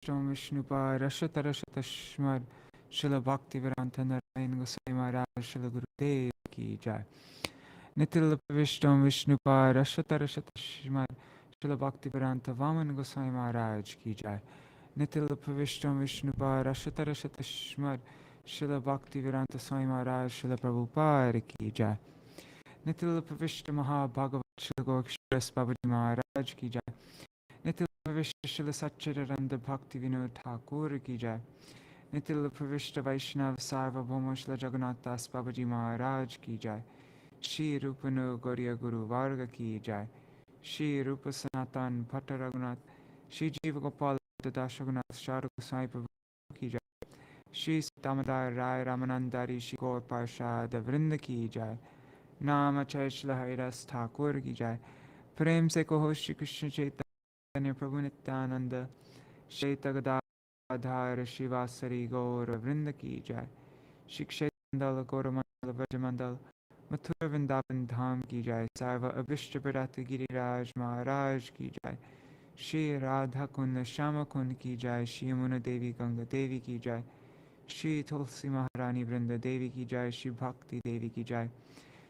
Vishnupa Rashatarashatashmar Srila Bhaktivedānta Narayan Gosvāmī Māhārāja Srila Gurudev ki jai. Nitil Vishnupa Rashatarashatashmar Srila Bhaktivedānta Vāmana Gosvāmī Māhārāja ki jai. Nitil Vishnupa Rashatarashatashmar Srila Bhaktivedānta Swami Māhārāja Srila Prabhupada ki jai. Nitil Mahabhagavat Srila Gokshas Babaji Māhārāja ki jai. Nitil Srila Satchidananda Bhaktivinoda Thakur ki jai. Nitil Vaishnava Sarva-dharma Srila Jagannath Das Babaji Māhārāja ki jai. Shri Rupanu Gauriya Guru Varga ki jai. Shri Rupa Sanatan Bhatta Raghunath Shri Jiva Gopal Dashagunath Shara Goswami Prabhu ki jai. Shri Damodar Rai Ramanandari Shri Gaur Parshad Vrinda ki jai. Nama Chaitya Haridas Thakur ki jai. Prem se koho Shri Krishna Chaitanya Prabhu Nityananda Shaita Gadadhar Shivasari Gaur Vrinda ki jai. Shri Kshetandala Gauramandala Vrajamandala Mathura Vrindavan Dham ki jai. Sarva Abhishta Bharata Giriraj Maharaj ki jai. Shri Radha Kunda Shama Kund ki jai. Shri Yamuna Devi Ganga Devi ki jai. Shri Tulasi Maharani Vrinda Devi ki jai. Shri Bhakti Devi ki jai.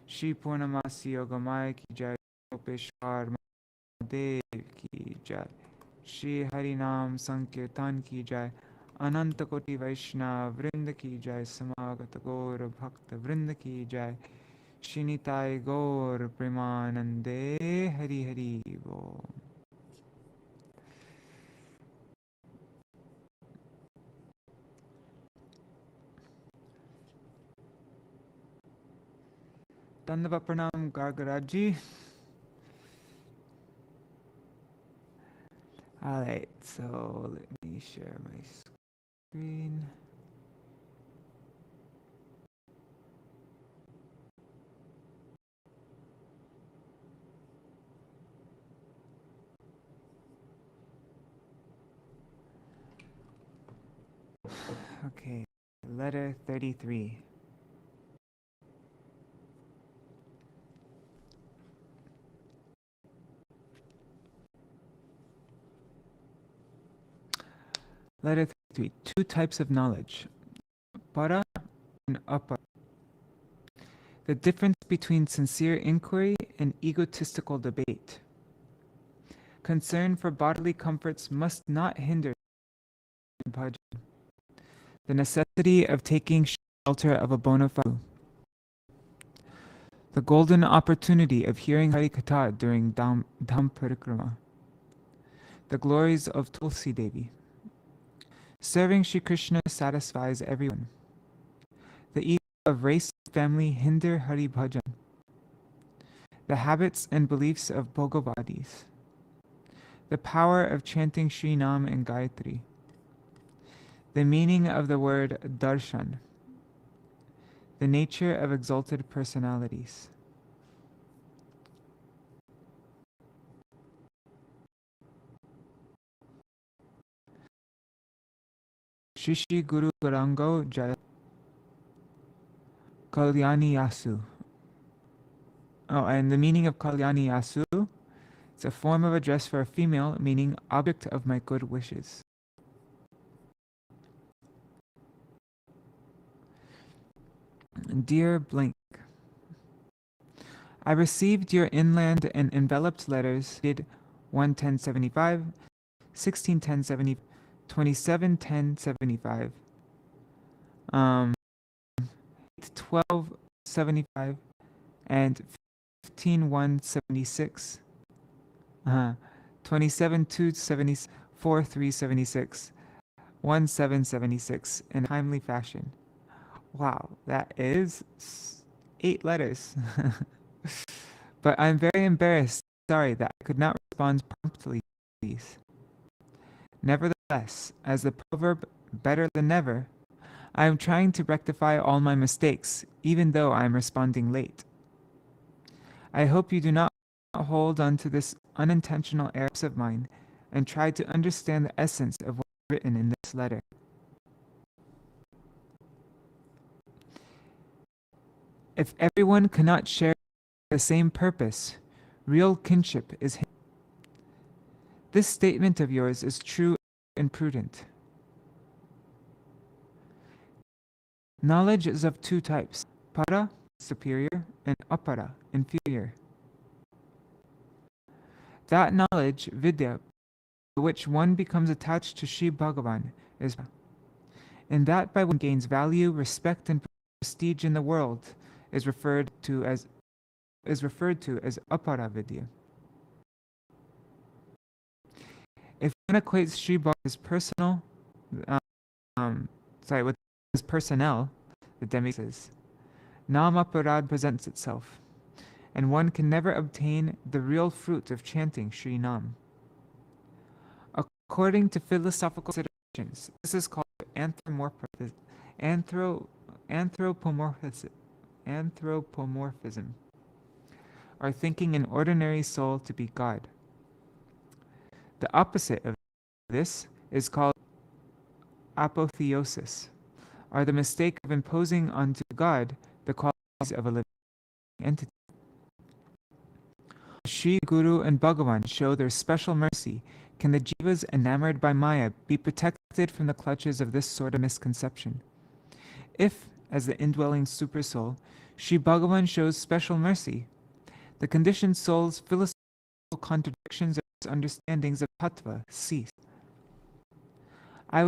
Shri Purnamasi Yogamaya ki jai. Gopeshwar Mahadev ki jai. Shri Harinam Sankirtan ki jai. Ananta Koti Vaishnava Vrinda ki jai. Samagata Gaur Bhakta Vrinda ki jai. Shri Nitai Gaur Premanande Hari Hari Bo. Dandava Pranam Gargaraji. Alright, so let me share my screen. Okay, letter 33. Letter 33. Two types of knowledge, para and apara. The difference between sincere inquiry and egotistical debate. Concern for bodily comforts must not hinder bhajana. The necessity of taking shelter of a bona fide. The golden opportunity of hearing hari-katha during dhana-bhajana. The glories of Tulasi Devi. Serving Shri Krishna satisfies everyone. The ego of race, family, hinder hari-bhajana. The habits and beliefs of bhogavadis. The power of chanting Śrīmad and yatri. The meaning of the word darshan. The nature of exalted personalities. Shri Guru Garango Jaya Kalyani Yasu. Oh, and the meaning of Kalyani Yasu, it's a form of address for a female, meaning object of my good wishes. Dear Blink, I received your inland and enveloped letters dated 1-10-75, 16-10-75, 27-10-75, 12-75, and 15-1-76, 27-2-76, 4-3-76, 1-7-76 in a timely fashion. Wow, that is 8 letters. But I'm very embarrassed, sorry that I could not respond promptly to these. Nevertheless, as the proverb better than never, I am trying to rectify all my mistakes, even though I am responding late. I hope you do not hold on to this unintentional errors of mine and try to understand the essence of what is written in this letter. If everyone cannot share the same purpose, real kinship is hidden. This statement of yours is true and prudent. Knowledge is of two types: para, superior, and apara, inferior. That knowledge, vidya, by which one becomes attached to Sri Bhagavan, is para. And that by one gains value, respect, and prestige in the world is referred to as apara vidya. If one equates Sri Bhagavan's with his personnel, the demises, nama-parad presents itself, and one can never obtain the real fruit of chanting Sri Nam. According to philosophical considerations, this is called anthropomorphism, or thinking an ordinary soul to be God. The opposite of this is called apotheosis, or the mistake of imposing onto God the qualities of a living entity. Sri Guru and Bhagavan show their special mercy. Can the jivas enamored by Maya be protected from the clutches of this sort of misconception? If, as the indwelling supersoul, Sri Bhagavan shows special mercy, the conditioned soul's philosophical contradictions and misunderstandings of tattva cease. I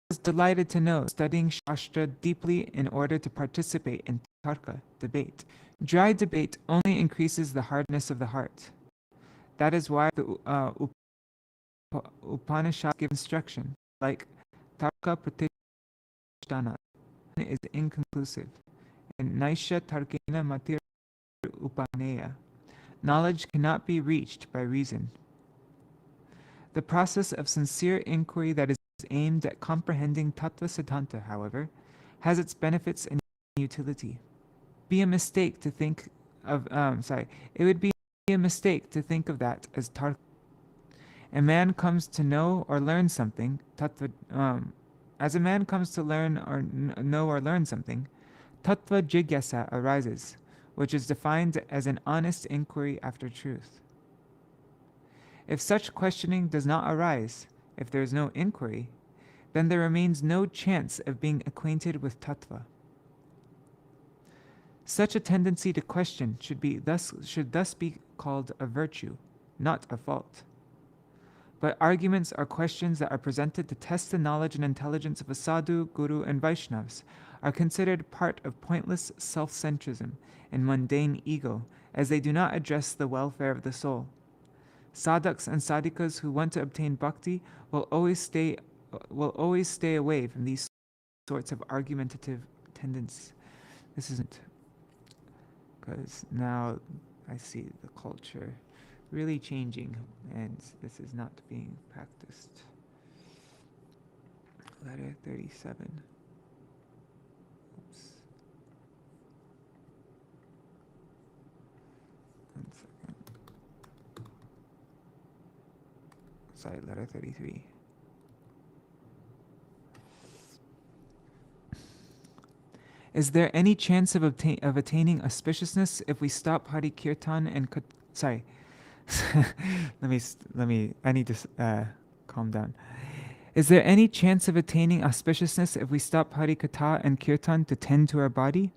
was delighted to know, studying Shastra deeply in order to participate in tarka, debate. Dry debate only increases the hardness of the heart. That is why the Upanishads give instruction, like tarka pratishtana, is inconclusive, and naisha tarkena matir upaneya. Knowledge cannot be reached by reason. The process of sincere inquiry that is aimed at comprehending tattva siddhanta, however, has its benefits and utility. It would be a mistake to think of that as tarka. A man comes to know or learn something, as a man comes to learn or know or learn something, tattva jigyasa arises, which is defined as an honest inquiry after truth. If such questioning does not arise, if there is no inquiry, then there remains no chance of being acquainted with tattva. Such a tendency to question should thus be called a virtue, not a fault. But arguments are questions that are presented to test the knowledge and intelligence of a sadhu, guru, and Vaishnavas, are considered part of pointless self-centrism and mundane ego, as they do not address the welfare of the soul. Sadhaks and sadhikas who want to obtain bhakti will always stay away from these sorts of argumentative tendencies. This isn't, because now I see the culture really changing, and this is not being practiced. Letter 37. Oops. 1 second. Sorry, letter 33. Is there any chance of attaining auspiciousness if we stop hari-kirtan and I need to calm down. Is there any chance of attaining auspiciousness if we stop hari-katha and kirtan to tend to our body?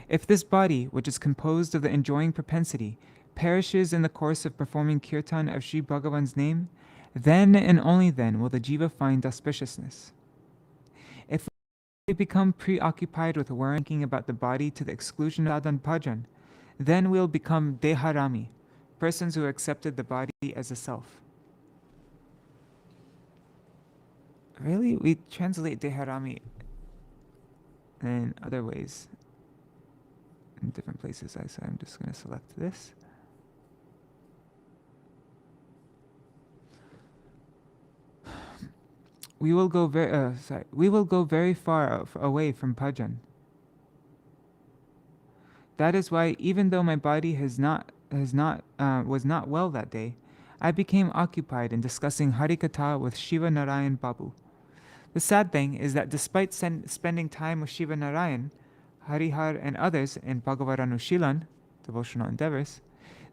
If this body, which is composed of the enjoying propensity, perishes in the course of performing kirtan of Sri Bhagavan's name, then and only then will the jiva find auspiciousness. If we become preoccupied with worrying about the body to the exclusion of dhana-bhajana, then we'll become deharami, persons who accepted the body as a self. Really? We translate deharami in other ways in different places. So I'm just going to select this. We will go very far away from bhajan. That is why, even though my body was not well that day, I became occupied in discussing hari-katha with Shiva Narayan Babu. The sad thing is that despite spending time with Shiva Narayan, Harihar, and others in Bhagavaranushīlan, devotional endeavors,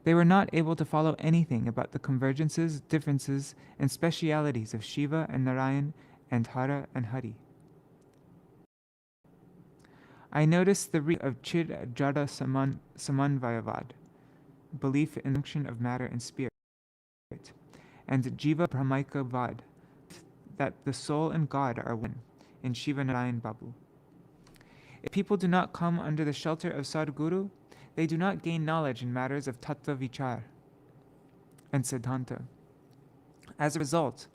They were not able to follow anything about the convergences, differences, and specialities of Shiva and Narayan and Hara and Hari. I noticed the reach of Chid Jada Samanvayavad, belief in the function of matter and spirit, and Jiva Brahmaika Vad, that the soul and God are one, in Shiva Narayan Babu. If people do not come under the shelter of Sadguru, they do not gain knowledge in matters of Tattva Vichar and Siddhanta. As a result,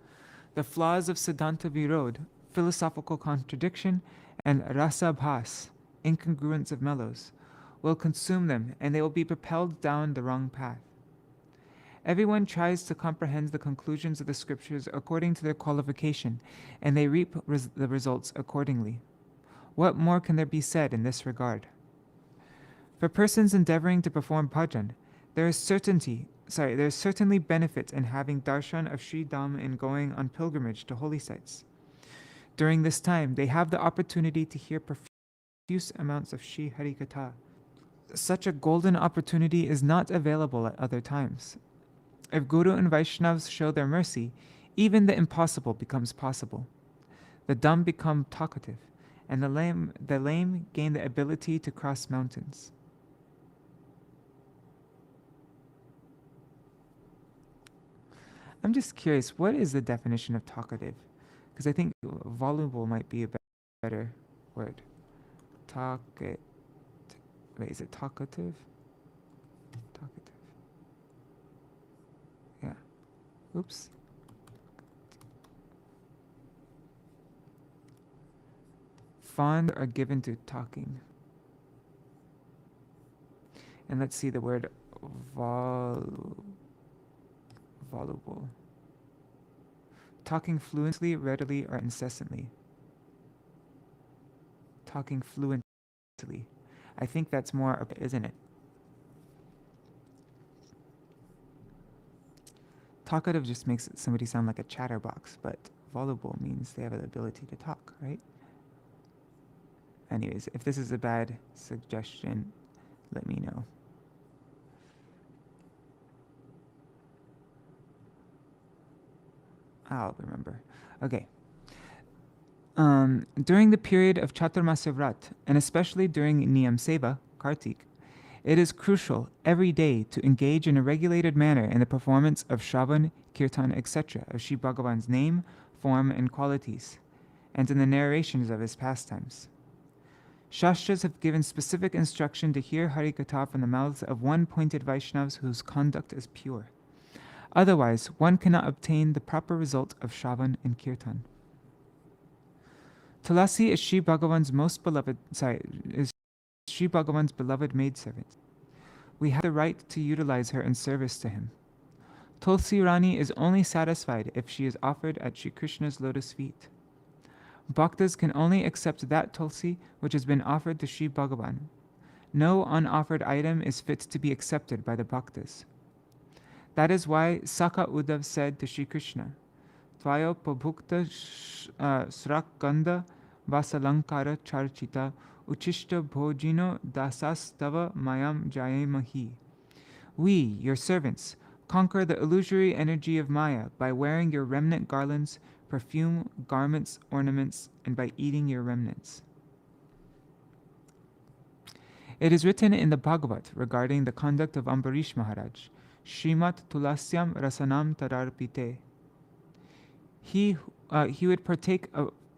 the flaws of Siddhanta Virod, philosophical contradiction, and Rasa Bhas, incongruence of mellows, will consume them, and they will be propelled down the wrong path. Everyone tries to comprehend the conclusions of the scriptures according to their qualification, and they reap the results accordingly. What more can there be said in this regard? For persons endeavoring to perform bhajan, there is certainly benefit in having darshan of Sri Dham and going on pilgrimage to holy sites. During this time, they have the opportunity to hear profuse amounts of Sri hari-katha. Such a golden opportunity is not available at other times. If Guru and Vaishnavas show their mercy, even the impossible becomes possible. The dumb become talkative, and the lame gain the ability to cross mountains. I'm just curious, what is the definition of talkative? Because I think voluble might be a better word. Wait, is it talkative? Talkative. Yeah. Oops. Fond or given to talking. And let's see the word voluble. Talking fluently, readily, or incessantly. Talking fluently. I think that's more, isn't it? Talkative just makes somebody sound like a chatterbox, but voluble means they have the ability to talk, right? Anyways, if this is a bad suggestion, let me know. I'll remember. Okay. During the period of Chaturmasya Vrat, and especially during Niyam Seva, Kartik, it is crucial every day to engage in a regulated manner in the performance of Shravan, Kirtan, etc. of Shri Bhagavan's name, form, and qualities, and in the narrations of his pastimes. Shastras have given specific instruction to hear hari-katha from the mouths of one-pointed Vaishnavas whose conduct is pure. Otherwise, one cannot obtain the proper result of Shravan and Kirtan. Tulasi is Shri Bhagavan's beloved maidservant. We have the right to utilize her in service to him. Tulsi Rani is only satisfied if she is offered at Shri Krishna's lotus feet. Bhaktas can only accept that Tulsi which has been offered to Shri Bhagavan. No unoffered item is fit to be accepted by the Bhaktas. That is why Saka Uddhav said to Shri Krishna, Tvayo pabhukta srakanda vasalankara charchita uchishta bhojino dasastava mayam jayemahi. We, your servants, conquer the illusory energy of Maya by wearing your remnant garlands, perfume, garments, ornaments, and by eating your remnants. It is written in the Bhagavat regarding the conduct of Ambarish Māhārāja, Śrīmad Tulasyam Rasanam Tadarpite. He would partake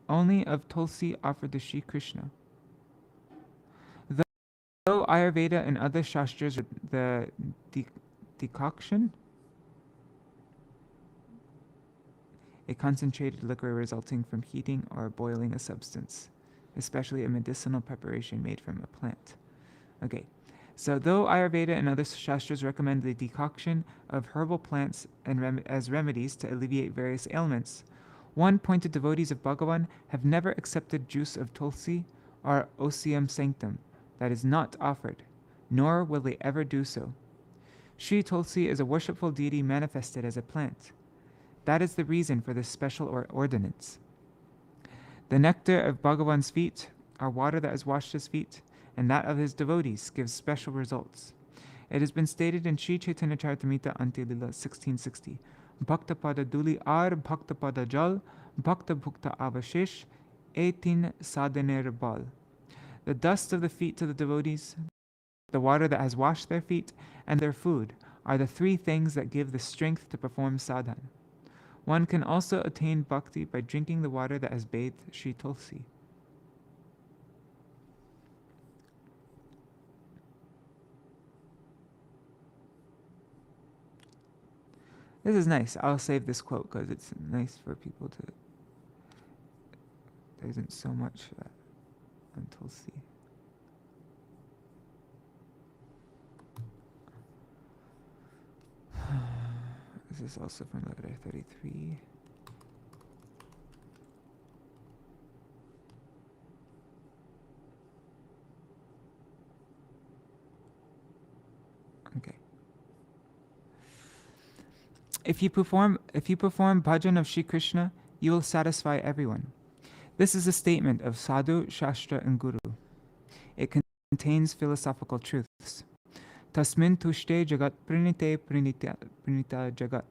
only of Tulsi offered to Shri Krishna. Though Ayurveda and other Shastras, the decoction, a concentrated liquor resulting from heating or boiling a substance, especially a medicinal preparation made from a plant. Okay. So though Ayurveda and other Shastras recommend the decoction of herbal plants and as remedies to alleviate various ailments, one-pointed devotees of Bhagavan have never accepted juice of Tulsi or Osium sanctum that is not offered, nor will they ever do so. Shri Tulsi is a worshipful deity manifested as a plant. That is the reason for this special ordinance. The nectar of Bhagavan's feet, or water that has washed his feet, and that of his devotees gives special results. It has been stated in Sri Chaitanya Charitamrita Antya-lila 1660, Bhakta pada duli ar bhakta pada jal, bhakta bhukta avashesh, etin sadhaner bal. The dust of the feet of the devotees, the water that has washed their feet, and their food are the three things that give the strength to perform sadhana. One can also attain bhakti by drinking the water that has bathed Sri Tulasi. This is nice. I'll save this quote because it's nice for people to... There isn't so much on Tulasi. This is also from letter 33. Okay. If you perform bhajan of Shri Krishna, you will satisfy everyone. This is a statement of sadhu, shastra, and guru. It contains philosophical truths. Tasmin tushte jagat prinite prinita jagat.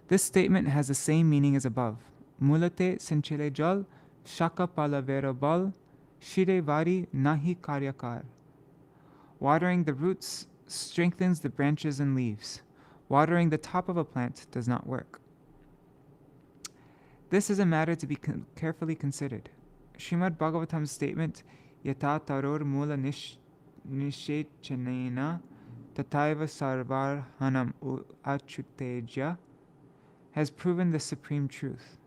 This statement has the same meaning as above. Mulate sinchile jal, shaka pala vera bal, shire vari nahi karyakar. Watering the roots strengthens the branches and leaves. Watering the top of a plant does not work. This is a matter to be carefully considered. Śrīmad Bhagavatam's statement, Yata taror mula nishechanena tataiva sarva-dharma parityajya, has proven the supreme truth.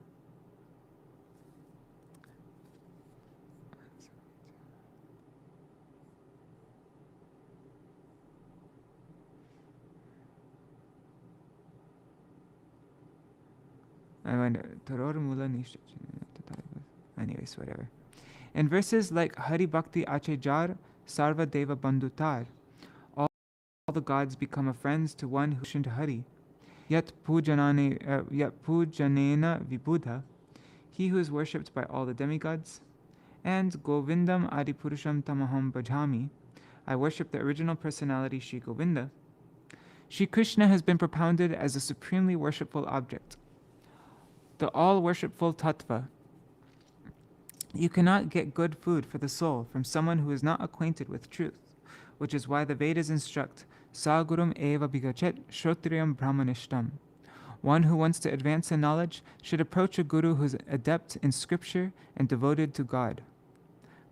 I wonder, anyways, whatever. In verses like Hari Bhakti Achejar, Sarva Deva Bandhutar, all the gods become friends to one who is Hari. Yat pujanena vibudha, he who is worshipped by all the demigods. And Govindam Adipurusham Tamaham Bhajami, I worship the original personality Shri Govinda. Shri Krishna has been propounded as a supremely worshipful object, the all-worshipful tattva. You cannot get good food for the soul from someone who is not acquainted with truth, which is why the Vedas instruct, Sagurum eva bhigachet shrotriyam brahmanishtam. One who wants to advance in knowledge should approach a guru who is adept in scripture and devoted to God.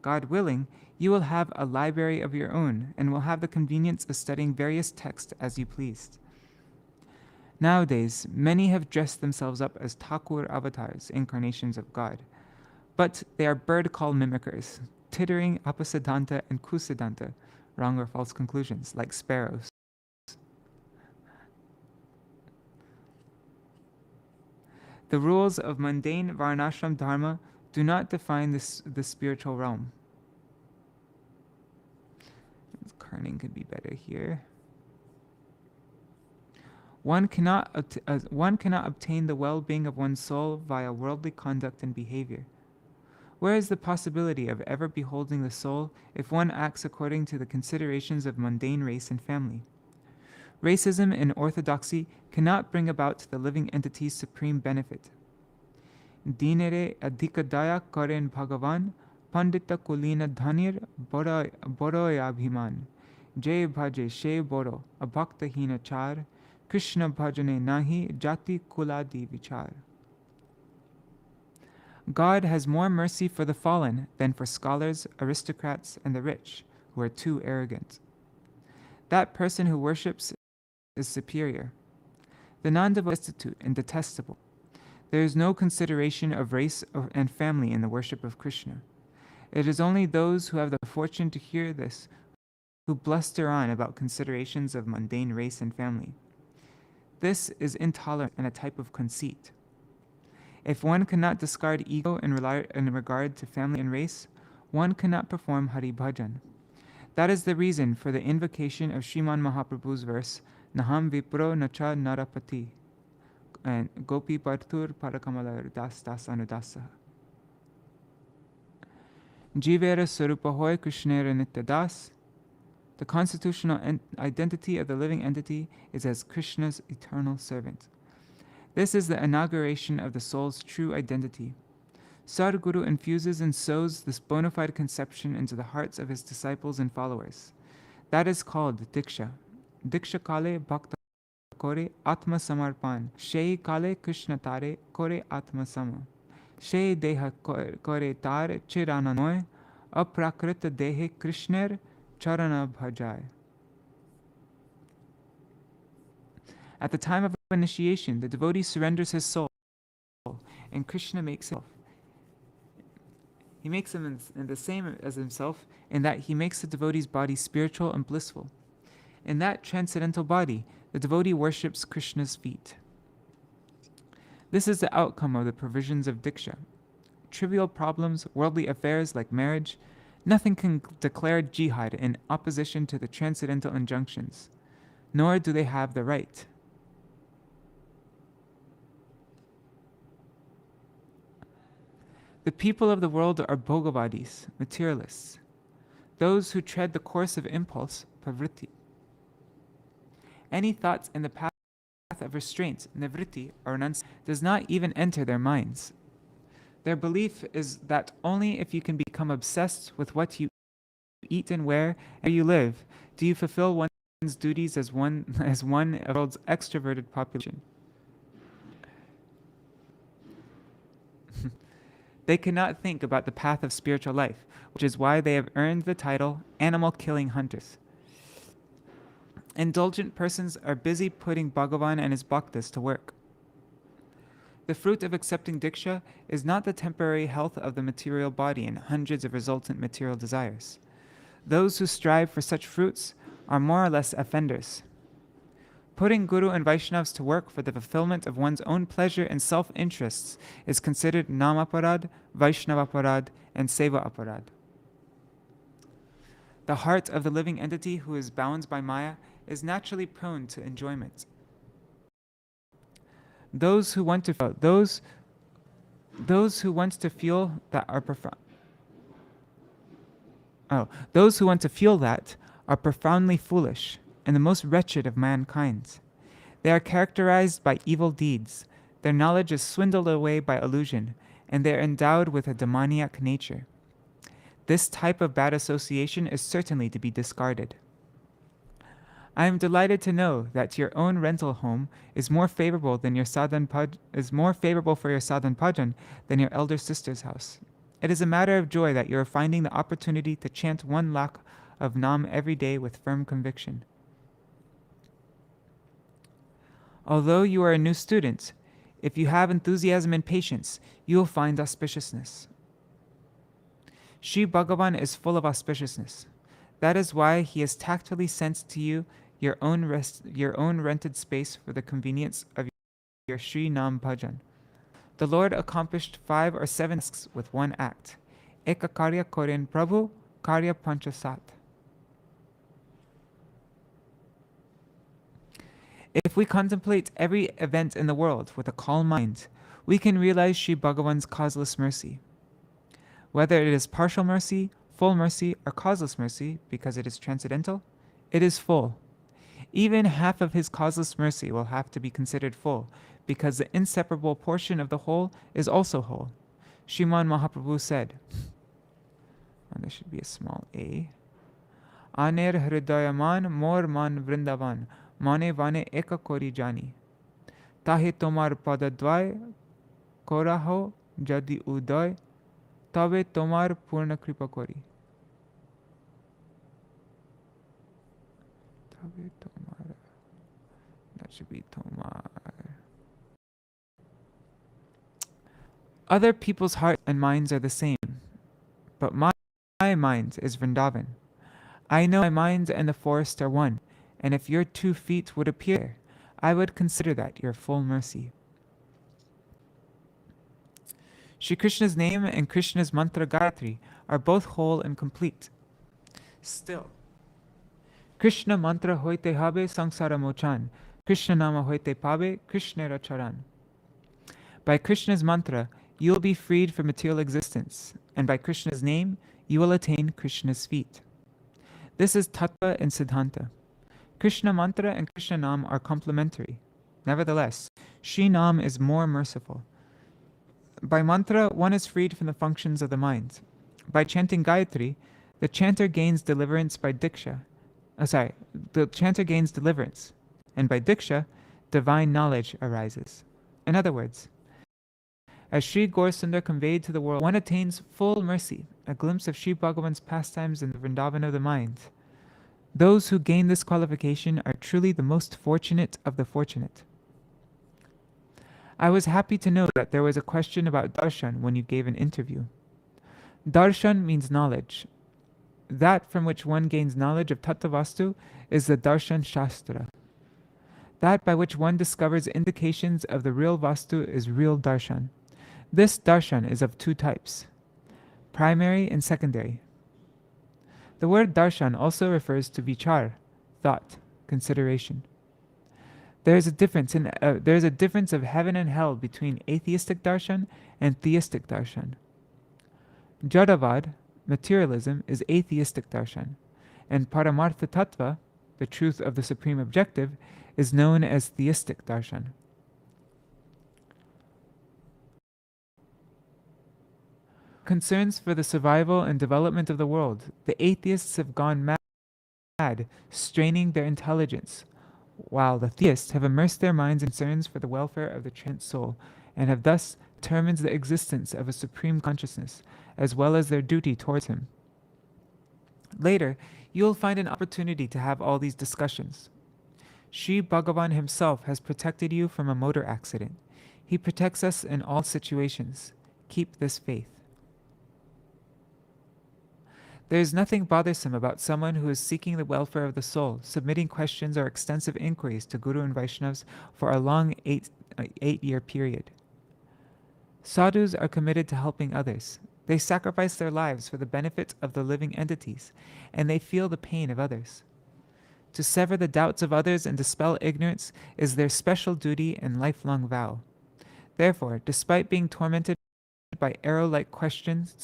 God willing, you will have a library of your own and will have the convenience of studying various texts as you please. Nowadays, many have dressed themselves up as Thakur avatars, incarnations of God. But they are bird call mimickers, tittering apasiddhanta and kusiddhanta, wrong or false conclusions, like sparrows. The rules of mundane varnashram dharma do not define the spiritual realm. Kerning could be better here. One cannot obtain the well-being of one's soul via worldly conduct and behavior. Where is the possibility of ever beholding the soul if one acts according to the considerations of mundane race and family? Racism and orthodoxy cannot bring about the living entity's supreme benefit. Dinere adhikadaya karen bhagavan, pandita kulina dhanir boroyabhiman, jay bhaje she boro, abhakta hina char, Krishna bhajane nahi jati kuladi vichar. God has more mercy for the fallen than for scholars, aristocrats, and the rich, who are too arrogant. That person who worships is superior. The non-devout is destitute and detestable. There is no consideration of race and family in the worship of Krishna. It is only those who have the fortune to hear this who bluster on about considerations of mundane race and family. This is intolerant and a type of conceit. If one cannot discard ego in regard to family and race, one cannot perform hari-bhajana. That is the reason for the invocation of Sriman Mahaprabhu's verse, Naham vipro nacha narapati, and Gopi parthur parakamalar das das anudasa. Jivera sarupa hoy Krishnera nitya das, The constitutional identity of the living entity is as Krishna's eternal servant. This is the inauguration of the soul's true identity. Sadhguru infuses and sows this bona fide conception into the hearts of his disciples and followers. That is called Diksha. Diksha kale bhakta kore atma samarpan. Shei kale Krishna tare kore atma sama. Shei deha kore tar chirananoy. Aprakrita dehe Krishner charana bhajai. At the time of initiation, the devotee surrenders his soul, and Krishna makes him. He makes him in the same as himself, in that he makes the devotee's body spiritual and blissful. In that transcendental body, the devotee worships Krishna's feet. This is the outcome of the provisions of Diksha. Trivial problems, worldly affairs like marriage, nothing can declare jihad in opposition to the transcendental injunctions, nor do they have the right. The people of the world are bhogavadis, materialists, those who tread the course of impulse, pravritti. Any thoughts in the path of restraint, nivritti, or renunciation, does not even enter their minds. Their belief is that only if you can become obsessed with what you eat and where you live, do you fulfill one's duties as one of the world's extroverted population. They cannot think about the path of spiritual life, which is why they have earned the title animal-killing hunters. Indulgent persons are busy putting Bhagavan and his bhaktas to work. The fruit of accepting Diksha is not the temporary health of the material body and hundreds of resultant material desires. Those who strive for such fruits are more or less offenders. Putting Guru and Vaishnavas to work for the fulfillment of one's own pleasure and self-interests is considered nam-aparad, Vaishnava-aparad, and seva-aparad. The heart of the living entity who is bound by Maya is naturally prone to enjoyment. Those who want to feel that are profoundly foolish and the most wretched of mankind. They are characterized by evil deeds, their knowledge is swindled away by illusion, and they are endowed with a demoniac nature. This type of bad association is certainly to be discarded. I am delighted to know that your own rental home is more favorable for your sadhan bhajan than your elder sister's house. It is a matter of joy that you are finding the opportunity to chant 1 lakh of Nam every day with firm conviction. Although you are a new student, if you have enthusiasm and patience, you will find auspiciousness. Sri Bhagavan is full of auspiciousness. That is why he has tactfully sent to you your own rented space for the convenience of your Sri Nam Bhajan. The Lord accomplished 5 or 7 tasks with 1 act. Eka karya koren Prabhu, karya panchasat. If we contemplate every event in the world with a calm mind, we can realize Sri Bhagavan's causeless mercy. Whether it is partial mercy, full mercy, or causeless mercy, because it is transcendental, it is full. Even half of his causeless mercy will have to be considered full, because the inseparable portion of the whole is also whole. Śrīmad Mahaprabhu said, and there should be a small a, Aner hridayaman mor man vrindavan, mane vane eka kori jani. Tahe tomar padadvay koraho jadi uday, tabe tomar purna kripa kori. Tabe tomar, that should be tomar. Other people's hearts and minds are the same, but my mind is Vrindavan. I know my mind and the forest are one, and if your 2 feet would appear, I would consider that your full mercy. Shri Krishna's name and Krishna's mantra Gayatri are both whole and complete. Still, Krishna mantra hoite habe sangsara mochan, Krishna nama hoite pabe, Krishna racharan. By Krishna's mantra, you will be freed from material existence, and by Krishna's name, you will attain Krishna's feet. This is tattva and siddhanta. Krishna mantra and Krishna nam are complementary. Nevertheless, Shri Nam is more merciful. By mantra, one is freed from the functions of the mind. By chanting Gayatri, the chanter gains deliverance by diksha. The chanter gains deliverance, and by diksha, divine knowledge arises. In other words, as Sri Gaur Sundar conveyed to the world, one attains full mercy, a glimpse of Sri Bhagavan's pastimes in the Vrindavan of the mind. Those who gain this qualification are truly the most fortunate of the fortunate. I was happy to know that there was a question about darshan when you gave an interview. Darshan means knowledge. That from which one gains knowledge of Tattva-vastu is the darshan shastra. That by which one discovers indications of the real vastu is real darshan. This darshan is of two types, primary and secondary. The word darshan also refers to vichar, thought, consideration. There is a difference of heaven and hell between atheistic darshan and theistic darshan. Jadavad, materialism, is atheistic darshan, and paramartha tattva, the truth of the supreme objective, is known as theistic darshan. Concerns for the survival and development of the world, the atheists have gone mad, straining their intelligence, while the theists have immersed their minds in concerns for the welfare of the transcendent soul, and have thus determined the existence of a supreme consciousness, as well as their duty towards him. Later, you will find an opportunity to have all these discussions. Sri Bhagavan himself has protected you from a motor accident. He protects us in all situations. Keep this faith. There is nothing bothersome about someone who is seeking the welfare of the soul, submitting questions or extensive inquiries to Guru and Vaishnavas for a long eight-year period. Sadhus are committed to helping others. They sacrifice their lives for the benefit of the living entities, and they feel the pain of others. To sever the doubts of others and dispel ignorance is their special duty and lifelong vow. Therefore, despite being tormented by arrow-like questions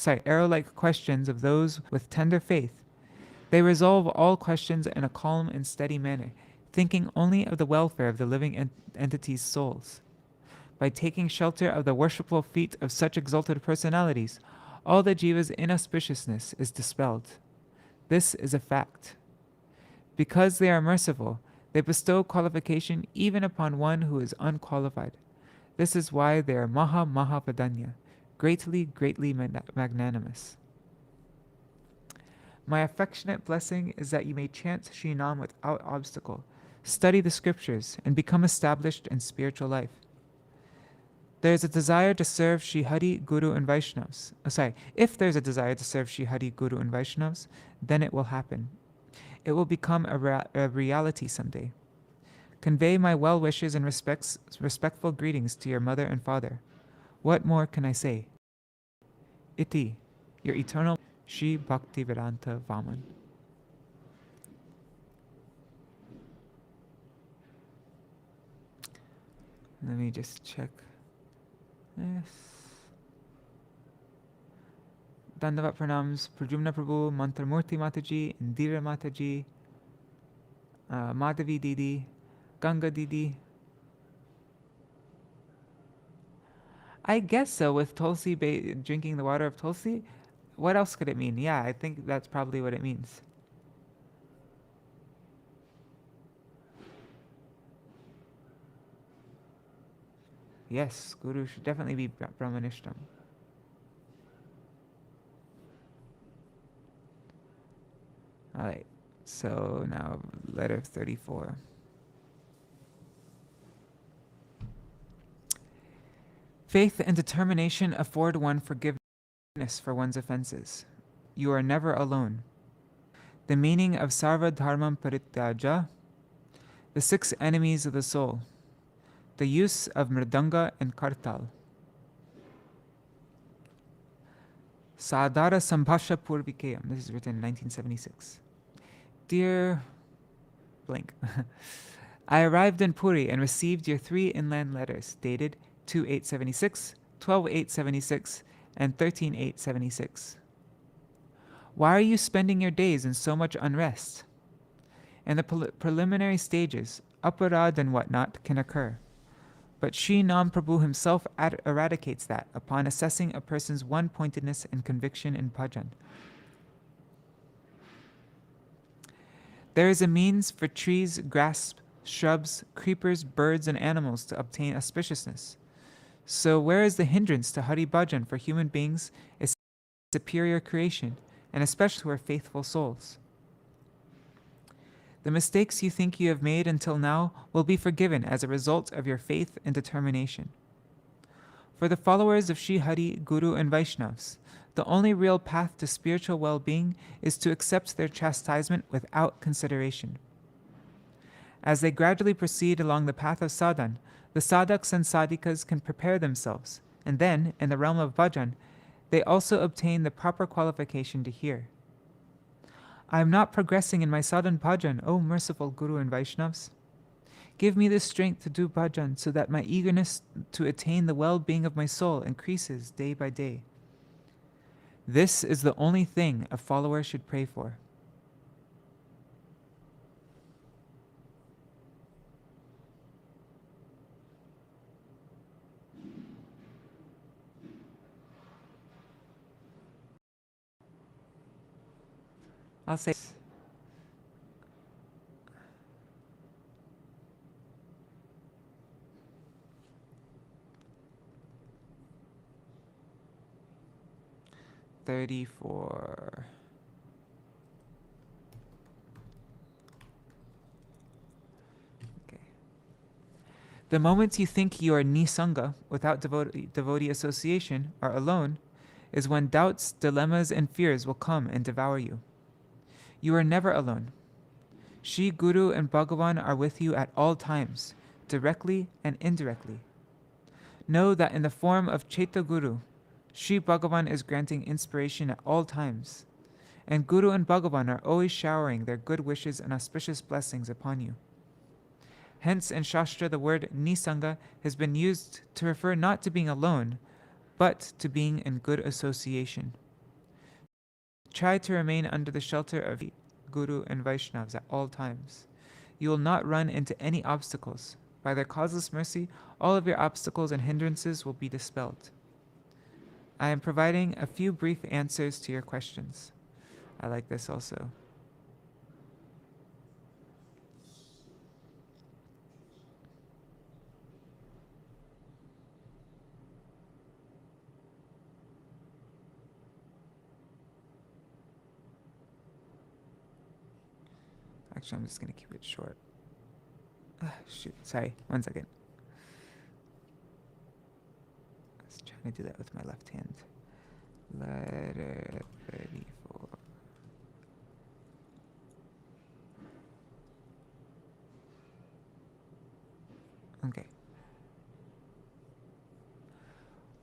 of those with tender faith, they resolve all questions in a calm and steady manner, thinking only of the welfare of the living entities' souls. By taking shelter of the worshipful feet of such exalted personalities, all the jiva's inauspiciousness is dispelled. This is a fact. Because they are merciful, they bestow qualification even upon one who is unqualified. This is why they are maha-vadanya, greatly magnanimous. My affectionate blessing is that you may chant Shri Nam without obstacle, study the scriptures, and become established in spiritual life. There is a desire to serve Shri Hari, Guru, and Vaishnavas. If there is a desire to serve Shri Hari, Guru, and Vaishnavas, then it will happen. It will become a reality someday. Convey my well wishes and respectful greetings to your mother and father. What more can I say? Iti, your eternal Shri Bhaktivedānta Vāmana. Let me just check this. Dandavat pranams, Prajumna Prabhu, Mantramurti Mataji, Indira Mataji, Madhavi Didi, Ganga Didi. I guess so, with Tulsi drinking the water of Tulsi. What else could it mean? Yeah, I think that's probably what it means. Yes, Guru should definitely be Brahmanishtam. Alright, so now letter 34. Faith and determination afford one forgiveness for one's offences. You are never alone. The meaning of sarva-dharma parityajya, the 6 enemies of the soul, the use of mridanga and kartal. Sadara Sambhasha Purvikayam. This is written in 1976. Dear blank. I arrived in Puri and received your 3 inland letters dated 2/876, 12/876, and 13/876. Why are you spending your days in so much unrest? In the preliminary stages, aparad and whatnot can occur. But Sri Nam Prabhu himself eradicates that upon assessing a person's one-pointedness and conviction in bhajan. There is a means for trees, grass, shrubs, creepers, birds, and animals to obtain auspiciousness. So where is the hindrance to hari-bhajan for human beings, a superior creation, and especially who are faithful souls? The mistakes you think you have made until now will be forgiven as a result of your faith and determination. For the followers of Sri Hari, Guru, and Vaishnavas, the only real path to spiritual well-being is to accept their chastisement without consideration. As they gradually proceed along the path of sadhan, the sadhaks and sadhikas can prepare themselves, and then, in the realm of bhajan, they also obtain the proper qualification to hear. I am not progressing in my sadhan bhajan, O merciful Guru and Vaishnavas. Give me the strength to do bhajan so that my eagerness to attain the well-being of my soul increases day by day. This is the only thing a follower should pray for. I'll say 34. Okay. The moments you think you are nisanga, without devotee association, are alone, is when doubts, dilemmas, and fears will come and devour you. You are never alone. Shri Guru and Bhagavan are with you at all times, directly and indirectly. Know that in the form of Chaita Guru, Shri Bhagavan is granting inspiration at all times, and Guru and Bhagavan are always showering their good wishes and auspicious blessings upon you. Hence, in Shastra, the word nisanga has been used to refer not to being alone, but to being in good association. Try to remain under the shelter of Guru and Vaishnavas at all times. You will not run into any obstacles. By their causeless mercy, all of your obstacles and hindrances will be dispelled. I am providing a few brief answers to your questions. I like this also. Actually, I'm just going to keep it short. Shoot, sorry, 1 second. I was trying to do that with my left hand. Letter 34. Okay.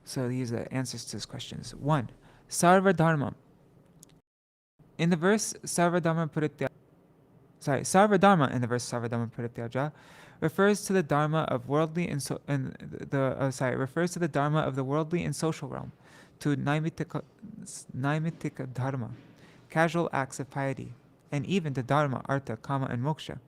So these are answers to his questions. 1. Sarva-dharma. In the verse sarva-dharma in the verse sarva-dharma parityajya refers to the dharma of worldly and refers to the dharma of the worldly and social realm, to naimittika dharma, casual acts of piety, and even to dharma, artha, kama, and moksha.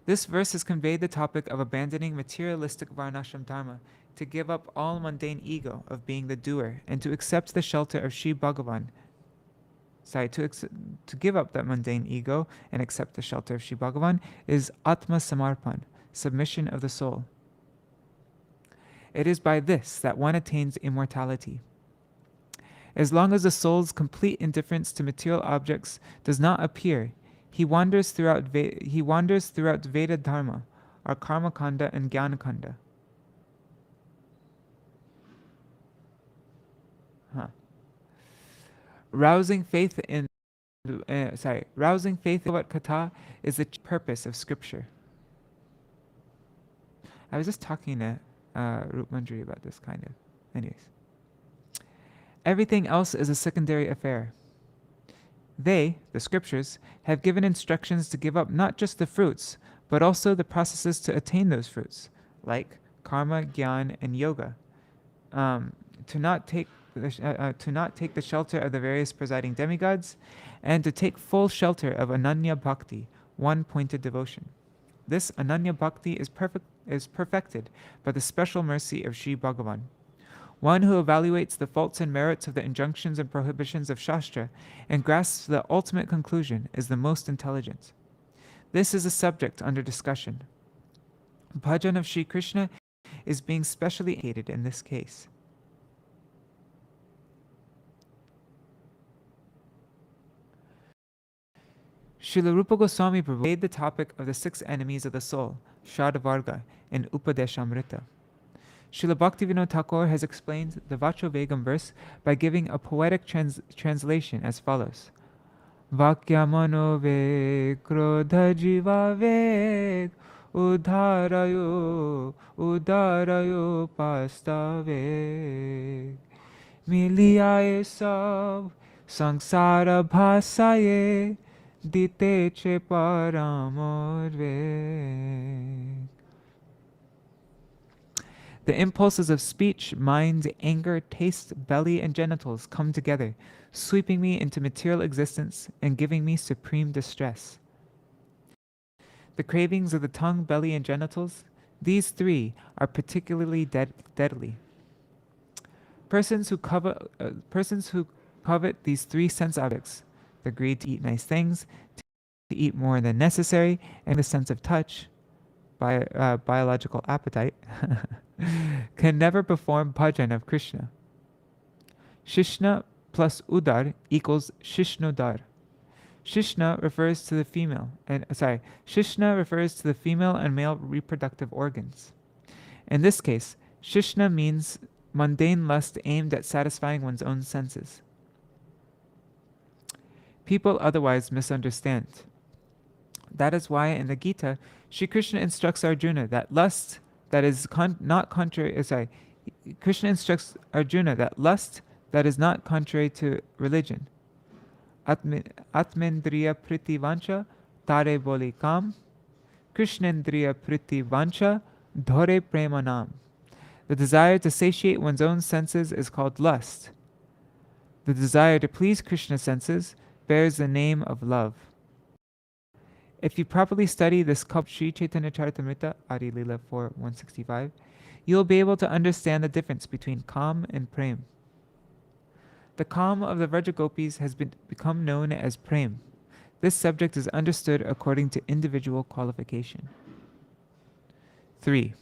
This verse has conveyed the topic of abandoning materialistic varnashram dharma to give up all mundane ego of being the doer and to accept the shelter of Sri Bhagavan. To give up that mundane ego and accept the shelter of Sri Bhagavan is Atma Samarpan, submission of the soul. It is by this that one attains immortality. As long as the soul's complete indifference to material objects does not appear, he wanders throughout Veda Dharma, or Karma Kanda and Jnana Kanda. Rousing faith in hari-katha is the purpose of scripture. I was just talking to Rup Manjari about this kind of. Anyways. Everything else is a secondary affair. They, the scriptures, have given instructions to give up not just the fruits, but also the processes to attain those fruits, like karma, jnana, and yoga. To not take take the shelter of the various presiding demigods, and to take full shelter of Ananya Bhakti, one-pointed devotion. This Ananya Bhakti is perfected by the special mercy of Sri Bhagavan. One who evaluates the faults and merits of the injunctions and prohibitions of Shastra and grasps the ultimate conclusion is the most intelligent. This is a subject under discussion. Bhajan of Sri Krishna is being specially aided in this case. Srila Rupa Gosvāmī Prabhu made the topic of the 6 enemies of the soul, Shraddha-varga, in Upadeshamrita. Srila Bhaktivedānta Thakur has explained the Vachrovegam verse by giving a poetic translation as follows. Vakya mano veg, krodha jiva veg, udharayo pasta veg. Miliyaye sab, sangsara bhasaye, dite che paramor veg. The impulses of speech, mind, anger, taste, belly, and genitals come together, sweeping me into material existence and giving me supreme distress. The cravings of the tongue, belly, and genitals, these 3 are particularly deadly. Persons who covet these 3 sense objects, the greed to eat nice things, to eat more than necessary, and the sense of touch, biological appetite, can never perform bhajan of Krishna. Shishna plus udar equals shishnudar. Shishna refers to the female and male reproductive organs. In this case, shishna means mundane lust aimed at satisfying one's own senses. People otherwise misunderstand. That is why in the Gita, Shri Krishna instructs Arjuna that lust that is Krishna instructs Arjuna that lust that is not contrary to religion. Atmendriya priti vancha, tare boli kam, Krishnendriya priti vancha, dhore prema nam. The desire to satiate one's own senses is called lust. The desire to please Krishna's senses bears the name of love. If you properly study this Sri Chaitanya Charitamrita, Adi Lila 4:165, you will be able to understand the difference between Kam and Prem. The Kam of the Vrajagopis has become known as Prem. This subject is understood according to individual qualification. 3.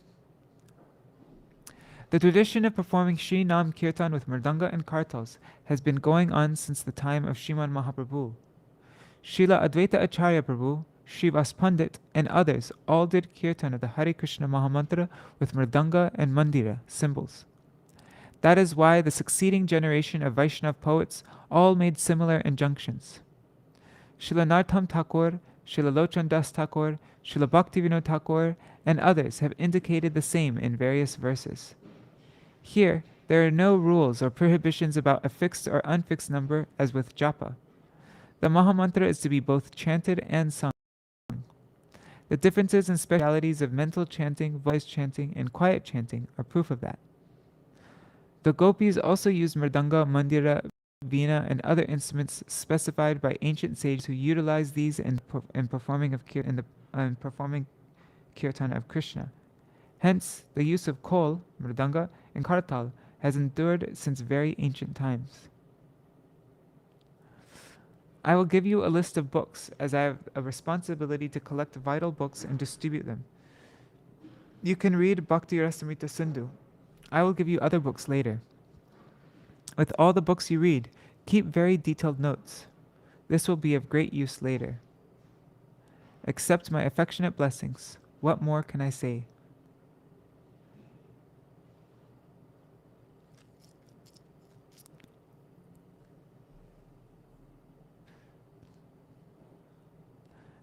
The tradition of performing Shri Nam Kirtan with mridanga and kartals has been going on since the time of Śrīmad Mahaprabhu. Srila Advaita Acharya Prabhu, Srivas Pandit, and others all did kirtan of the Hare Krishna Mahamantra with mridanga and mandira, cymbals. That is why the succeeding generation of Vaishnav poets all made similar injunctions. Srila Nartham Thakur, Srila Lochan Das Thakur, Srila Bhaktivedānta Thakur, and others have indicated the same in various verses. Here, there are no rules or prohibitions about a fixed or unfixed number as with japa. The Mahamantra is to be both chanted and sung. The differences and specialities of mental chanting, voice chanting, and quiet chanting are proof of that. The gopis also use mridanga, mandira, veena, and other instruments specified by ancient sages who utilize these in performing kirtan of Krishna. Hence, the use of kol, mridanga, and kartal has endured since very ancient times. I will give you a list of books, as I have a responsibility to collect vital books and distribute them. You can read Bhakti Rasamrita Sindhu. I will give you other books later. With all the books you read, keep very detailed notes. This will be of great use later. Accept my affectionate blessings. What more can I say?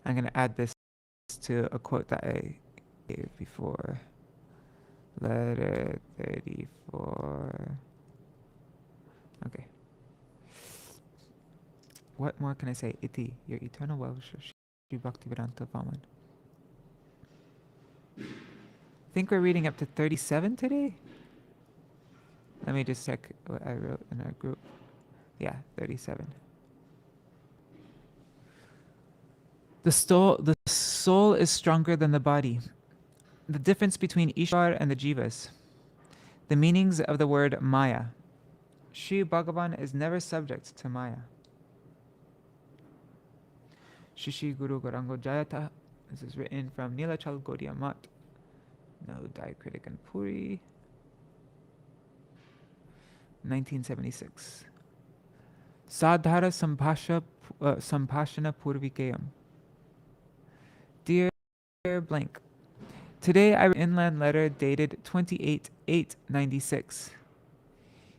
I'm going to add this to a quote that I gave before. Letter 34. Okay. What more can I say? Iti, your eternal well-wisher, Shri Bhaktivedānta Vāmana. I think we're reading up to 37 today. Let me just check what I wrote in our group. Yeah, 37. The soul is stronger than the body. The difference between Ishvar and the Jivas. The meanings of the word Maya. Sri Bhagavan is never subject to Maya. Shishi Guru Garango Jayata. This is written from Nilachal Gaudiya Mat. No diacritic and Puri. 1976. Sadhara Sambhashana Purvikayam. Dear blank. Today I wrote an inland letter dated 28/8/96.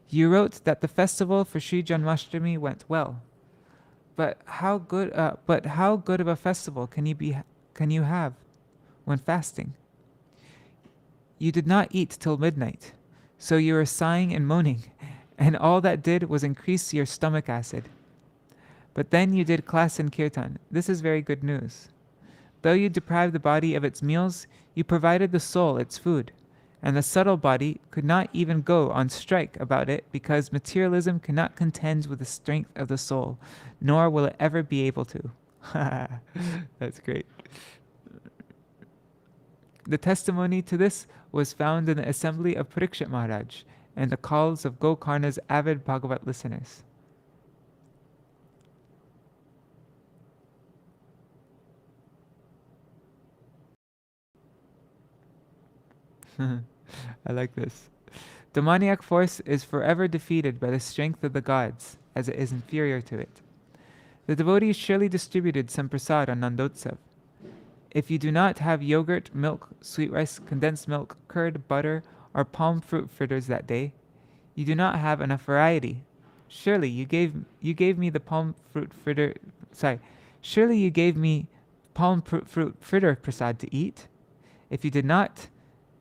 You wrote that the festival for Sri Janmashtami went well. But how good of a festival can you have when fasting? You did not eat till midnight, so you were sighing and moaning, and all that did was increase your stomach acid. But then you did class in kirtan. This is very good news. Though you deprived the body of its meals, you provided the soul its food, and the subtle body could not even go on strike about it because materialism cannot contend with the strength of the soul, nor will it ever be able to. That's great. The testimony to this was found in the assembly of Parikshit Maharaj and the calls of Gokarna's avid Bhagavat listeners. I like this. Demoniac force is forever defeated by the strength of the gods, as it is inferior to it. The devotees surely distributed some prasad on Nandotsav. If you do not have yogurt, milk, sweet rice, condensed milk, curd, butter, or palm fruit fritters that day, you do not have enough variety. Surely you gave me the palm fruit fritter. Surely you gave me palm fruit fritter prasad to eat. If you did not,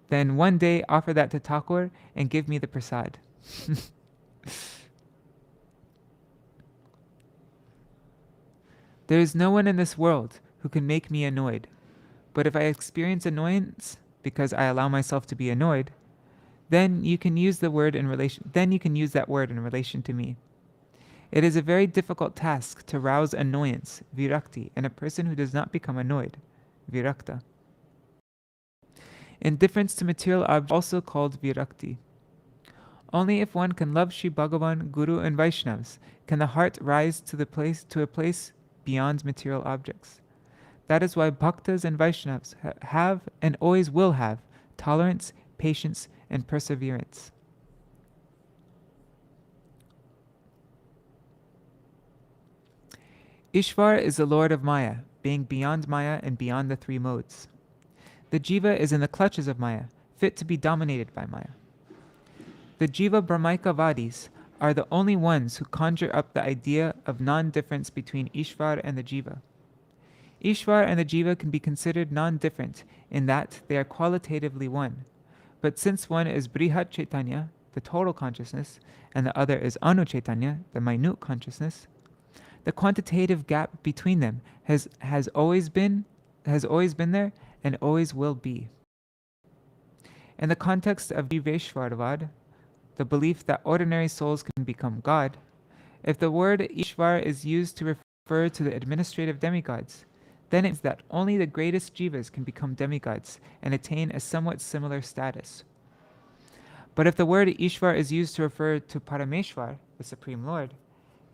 then one day offer that to Thakur and give me the prasad. There is no one in this world who can make me annoyed. But if I experience annoyance because I allow myself to be annoyed, then you can use that word in relation to me. It is a very difficult task to rouse annoyance, virakti, in a person who does not become annoyed, virakta. Indifference to material objects also called virakti. Only if one can love Sri Bhagavan, Guru and Vaishnavas can the heart rise to a place beyond material objects. That is why bhaktas and Vaishnavas have and always will have tolerance, patience, and perseverance. Ishvar is the Lord of Maya, being beyond Maya and beyond the three modes. The jiva is in the clutches of Maya, fit to be dominated by Maya. The jiva brahmaikavadis are the only ones who conjure up the idea of non-difference between Ishvar and the jiva. Ishvar and the jiva can be considered non-different in that they are qualitatively one. But since one is Brihat Chaitanya, the total consciousness, and the other is Anu Chaitanya, the minute consciousness, the quantitative gap between them has always been there and always will be. In the context of Jiveshwaravad, the belief that ordinary souls can become God, if the word Ishvar is used to refer to the administrative demigods, then it means that only the greatest jivas can become demigods and attain a somewhat similar status. But if the word Ishvar is used to refer to Parameshwar, the Supreme Lord,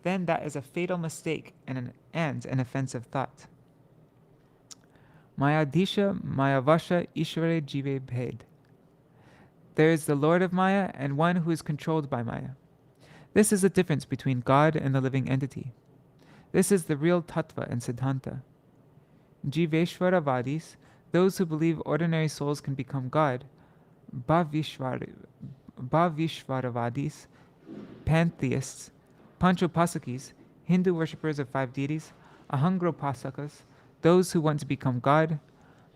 then that is a fatal mistake and an offensive thought. Mayadisha Mayavasha Ishvare Jive Bhed. There is the Lord of Maya and one who is controlled by Maya. This is the difference between God and the living entity. This is the real tattva and siddhanta. Jiveshwaravadis, those who believe ordinary souls can become God, Bhavishwaravadis, pantheists, Panchopasakis, Hindu worshippers of five deities, Ahangropasakas, those who want to become God,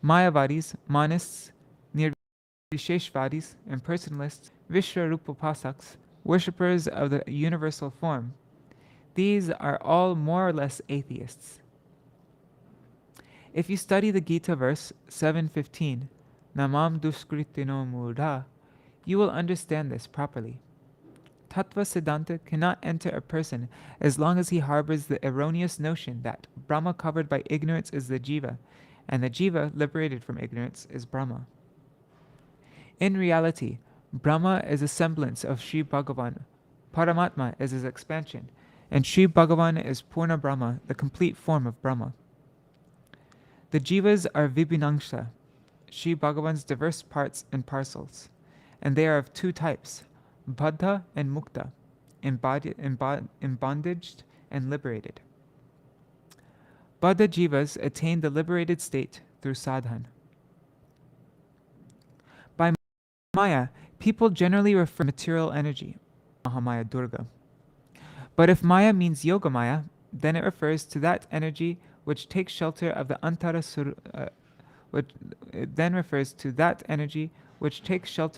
Mayavadis, monists, Nirvisheshvadis, impersonalists, Vishwarupapasaks, worshippers of the universal form. These are all more or less atheists. If you study the Gita verse 7:15, Namam Duskritino Mudha, you will understand this properly. Tattva Siddhanta cannot enter a person as long as he harbors the erroneous notion that Brahma covered by ignorance is the jiva, and the jiva liberated from ignorance is Brahma. In reality, Brahma is a semblance of Sri Bhagavan, Paramatma is his expansion, and Sri Bhagavan is Purna Brahma, the complete form of Brahma. The jivas are Vibhinangsha, Sri Bhagavan's diverse parts and parcels, and they are of two types, Baddha and Mukta, embondaged and liberated. Baddha jivas attain the liberated state through sadhan. By Maya, people generally refer to material energy, Mahamaya Durga. But if Maya means Yoga Maya, then it refers to that energy which takes shelter of the Antara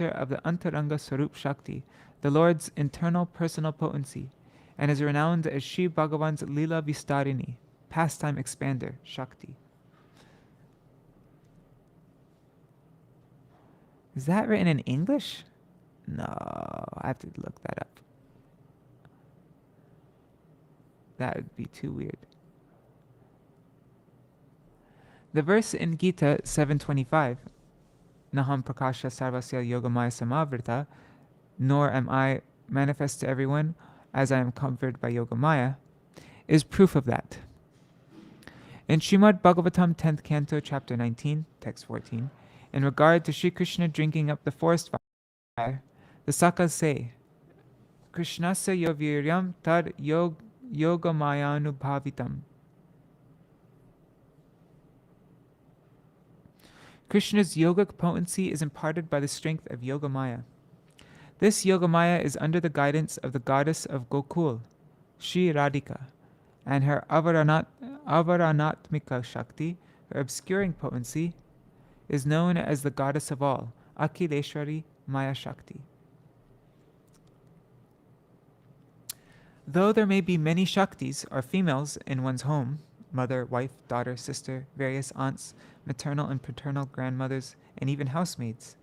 Antaranga Sarup Shakti, the Lord's internal personal potency, and is renowned as Sri Bhagavan's Lila Vistarini, pastime expander, Shakti. Is that written in English? No, I have to look that up. That would be too weird. The verse in Gita 7:25, Naham Prakasha Sarvasya Yogamaya Samavrita, nor am I manifest to everyone as I am covered by Yogamaya, is proof of that. In Śrīmad Bhagavatam 10th Canto, Chapter 19, Text 14, in regard to Sri Krishna drinking up the forest fire, the Sakas say, Krishnasya yoviryam tad yogamayanubhavitam. Krishna's yogic potency is imparted by the strength of Yogamaya. This Yogamaya is under the guidance of the goddess of Gokul, Shri Radhika, and her Avaranatmika Shakti, her obscuring potency, is known as the goddess of all, Akhileshwari Maya Shakti. Though there may be many Shaktis or females in one's home, mother, wife, daughter, sister, various aunts, maternal and paternal grandmothers, and even housemaids,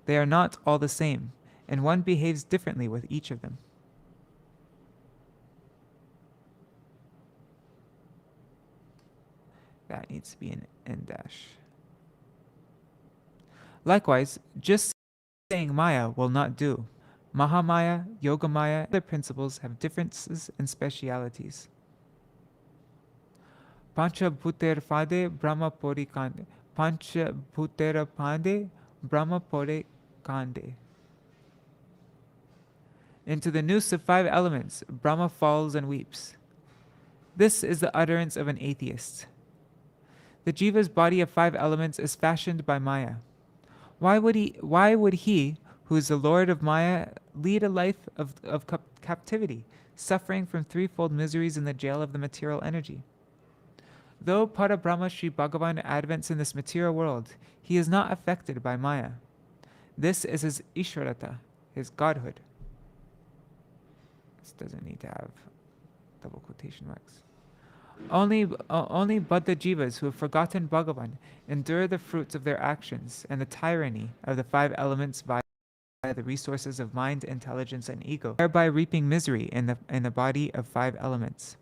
they are not all the same, and one behaves differently with each of them. That needs to be an N dash. Likewise, just saying Maya will not do. Mahamaya, Yogamaya, and other principles have differences and specialities. Pancha bhuter fide brahma pori kande. Pancha bhutera pande brahma pore kande. Into the noose of 5 elements, Brahma falls and weeps. This is the utterance of an atheist. The jiva's body of 5 elements is fashioned by Maya. Why would he, who is the Lord of Maya, lead a life of captivity, suffering from threefold miseries in the jail of the material energy? Though Parabrahma Sri Bhagavan advents in this material world, he is not affected by Maya. This is his Ishwarata, his godhood. This doesn't need to have double quotation marks. Only Baddha Jivas who have forgotten Bhagavan endure the fruits of their actions and the tyranny of the 5 elements via the resources of mind, intelligence, and ego, thereby reaping misery in the body of 5 elements.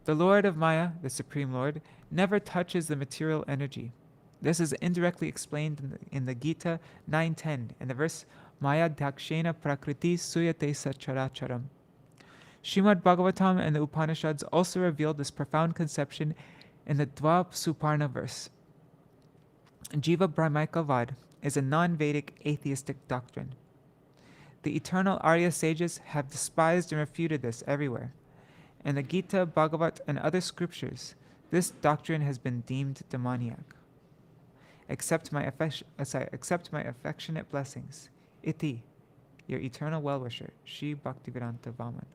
The Lord of Maya, the Supreme Lord, never touches the material energy. This is indirectly explained in the Gita 9:10 in the verse Maya Dakshena Prakriti Suyate Sacharacharam. Śrīmad Bhagavatam and the Upanishads also revealed this profound conception in the Dva Suparna verse. Jiva Brahmaikavad is a non-Vedic atheistic doctrine. The eternal Arya sages have despised and refuted this everywhere. In the Gita, Bhagavat, and other scriptures, this doctrine has been deemed demoniac. Accept my affectionate blessings. Iti, your eternal well-wisher, Sri Bhaktivedānta Vāmana.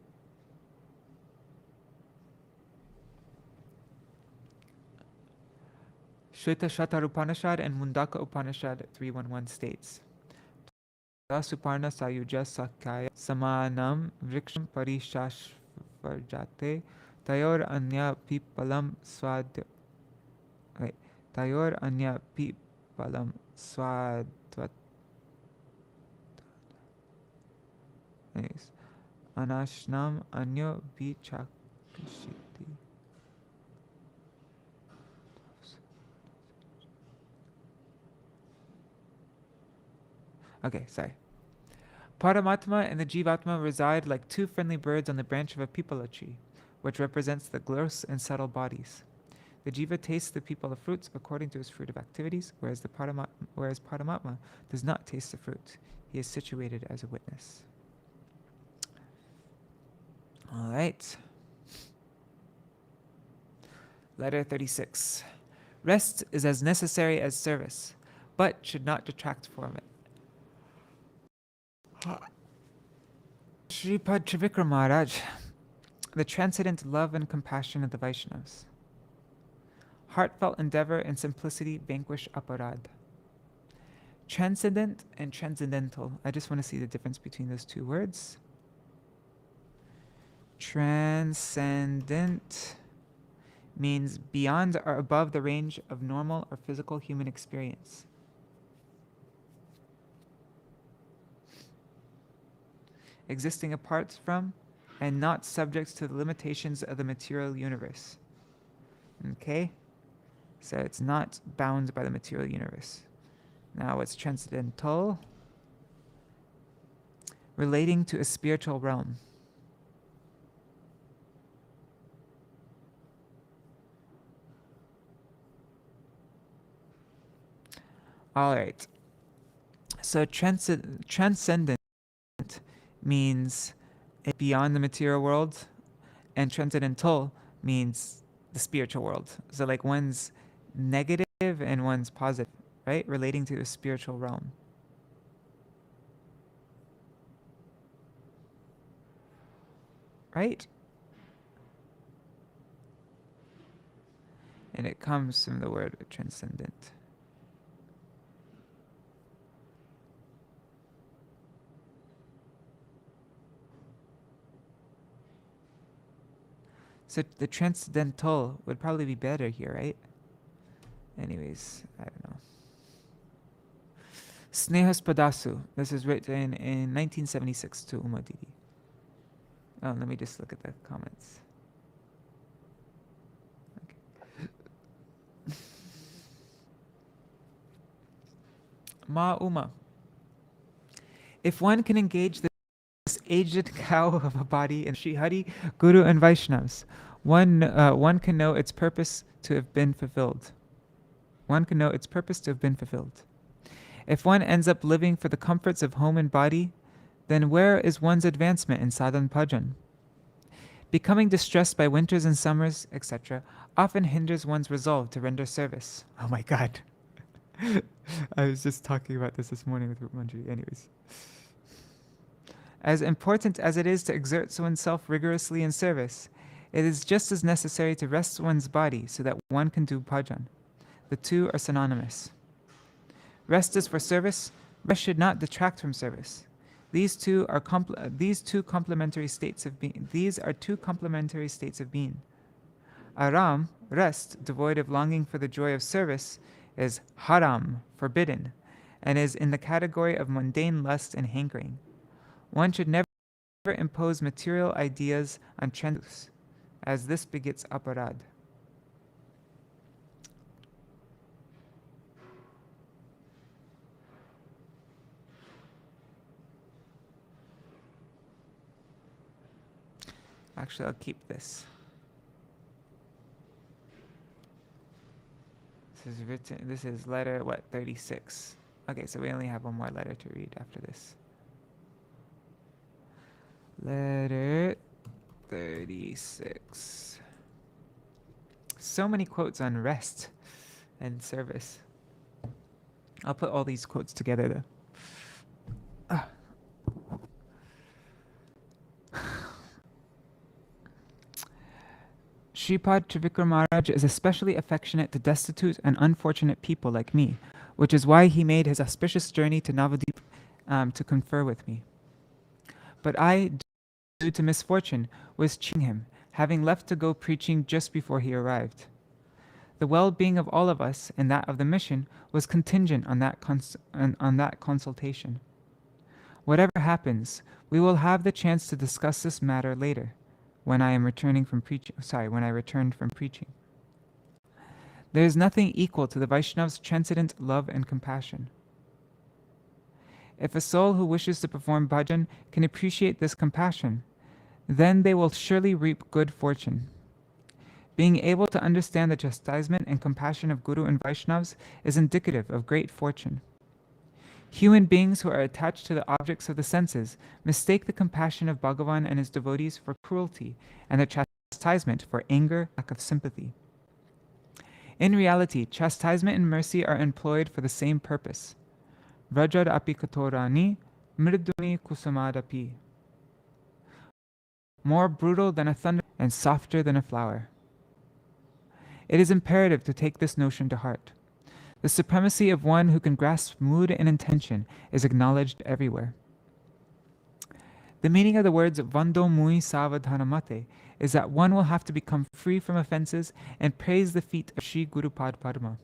Shweta Shatar Upanishad and Mundaka Upanishad 3.1.1 states, Suparna Sayuja Sakaya Samanam Vriksham Parishashvarjate Tayor Anya Pipalam Swad Tayor Anya Pipalam Swadvat Anyways. Anashnam anyo vichakshiti. Okay, sorry. Paramatma and the Jivatma reside like two friendly birds on the branch of a pipala tree, which represents the gross and subtle bodies. The Jiva tastes the pipala fruits according to his fruitive activities, whereas Paramatma does not taste the fruit. He is situated as a witness. All right. Letter 36. Rest is as necessary as service, but should not detract from it. Śrīpad Trivikram Māhārāja, the transcendent love and compassion of the Vaishnavas. Heartfelt endeavor and simplicity vanquish aparad. Transcendent and transcendental. I just want to see the difference between those two words. Transcendent means beyond or above the range of normal or physical human experience. Existing apart from and not subject to the limitations of the material universe. Okay? So it's not bound by the material universe. Now what's transcendental? Relating to a spiritual realm. All right. So transcendent means beyond the material world, and transcendental means the spiritual world. So like one's negative and one's positive, right? Relating to the spiritual realm. Right? And it comes from the word transcendent. So the transcendental would probably be better here, right? Anyways, I don't know. Snehaspadasu. This is written in 1976 to Umadidi. Oh, let me just look at the comments. Okay. Ma Uma. If one can engage this aged cow of a body in Sri Hari, Guru and Vaishnavas, one can know its purpose to have been fulfilled. One can know its purpose to have been fulfilled. If one ends up living for the comforts of home and body, then where is one's advancement in sadhan bhajan? Becoming distressed by winters and summers, etc., often hinders one's resolve to render service. Oh my God. I was just talking about this morning with Manjari. Anyways. As important as it is to exert oneself rigorously in service, it is just as necessary to rest one's body so that one can do bhajan. The two are synonymous. Rest is for service. Rest should not detract from service. These are two complementary states of being. These are two complementary states of being. Aram, rest, devoid of longing for the joy of service, is haram, forbidden, and is in the category of mundane lust and hankering. One should never impose material ideas on transcendence, as this begets aparad. Actually, I'll keep this. This is letter, 36. Okay, so we only have one more letter to read after this. Letter 36. So many quotes on rest and service. I'll put all these quotes together though. Śrīpad Trivikram Māhārāja is especially affectionate to destitute and unfortunate people like me, which is why he made his auspicious journey to Navadip to confer with me. But I, due to misfortune, was cheating him, having left to go preaching just before he arrived. The well-being of all of us and that of the mission was contingent on that consultation. Whatever happens, we will have the chance to discuss this matter later, when I returned from preaching. There is nothing equal to the Vaishnav's transcendent love and compassion. If a soul who wishes to perform bhajan can appreciate this compassion, then they will surely reap good fortune. Being able to understand the chastisement and compassion of Guru and Vaishnavas is indicative of great fortune. Human beings who are attached to the objects of the senses mistake the compassion of Bhagavan and his devotees for cruelty and the chastisement for anger, lack of sympathy. In reality, chastisement and mercy are employed for the same purpose. Vrajad api katorani, mriduni kusamadapi. More brutal than a thunder and softer than a flower. It is imperative to take this notion to heart. The supremacy of one who can grasp mood and intention is acknowledged everywhere. The meaning of the words Vando mui sarva-dharma is that one will have to become free from offences and praise the feet of Sri Guru Padma.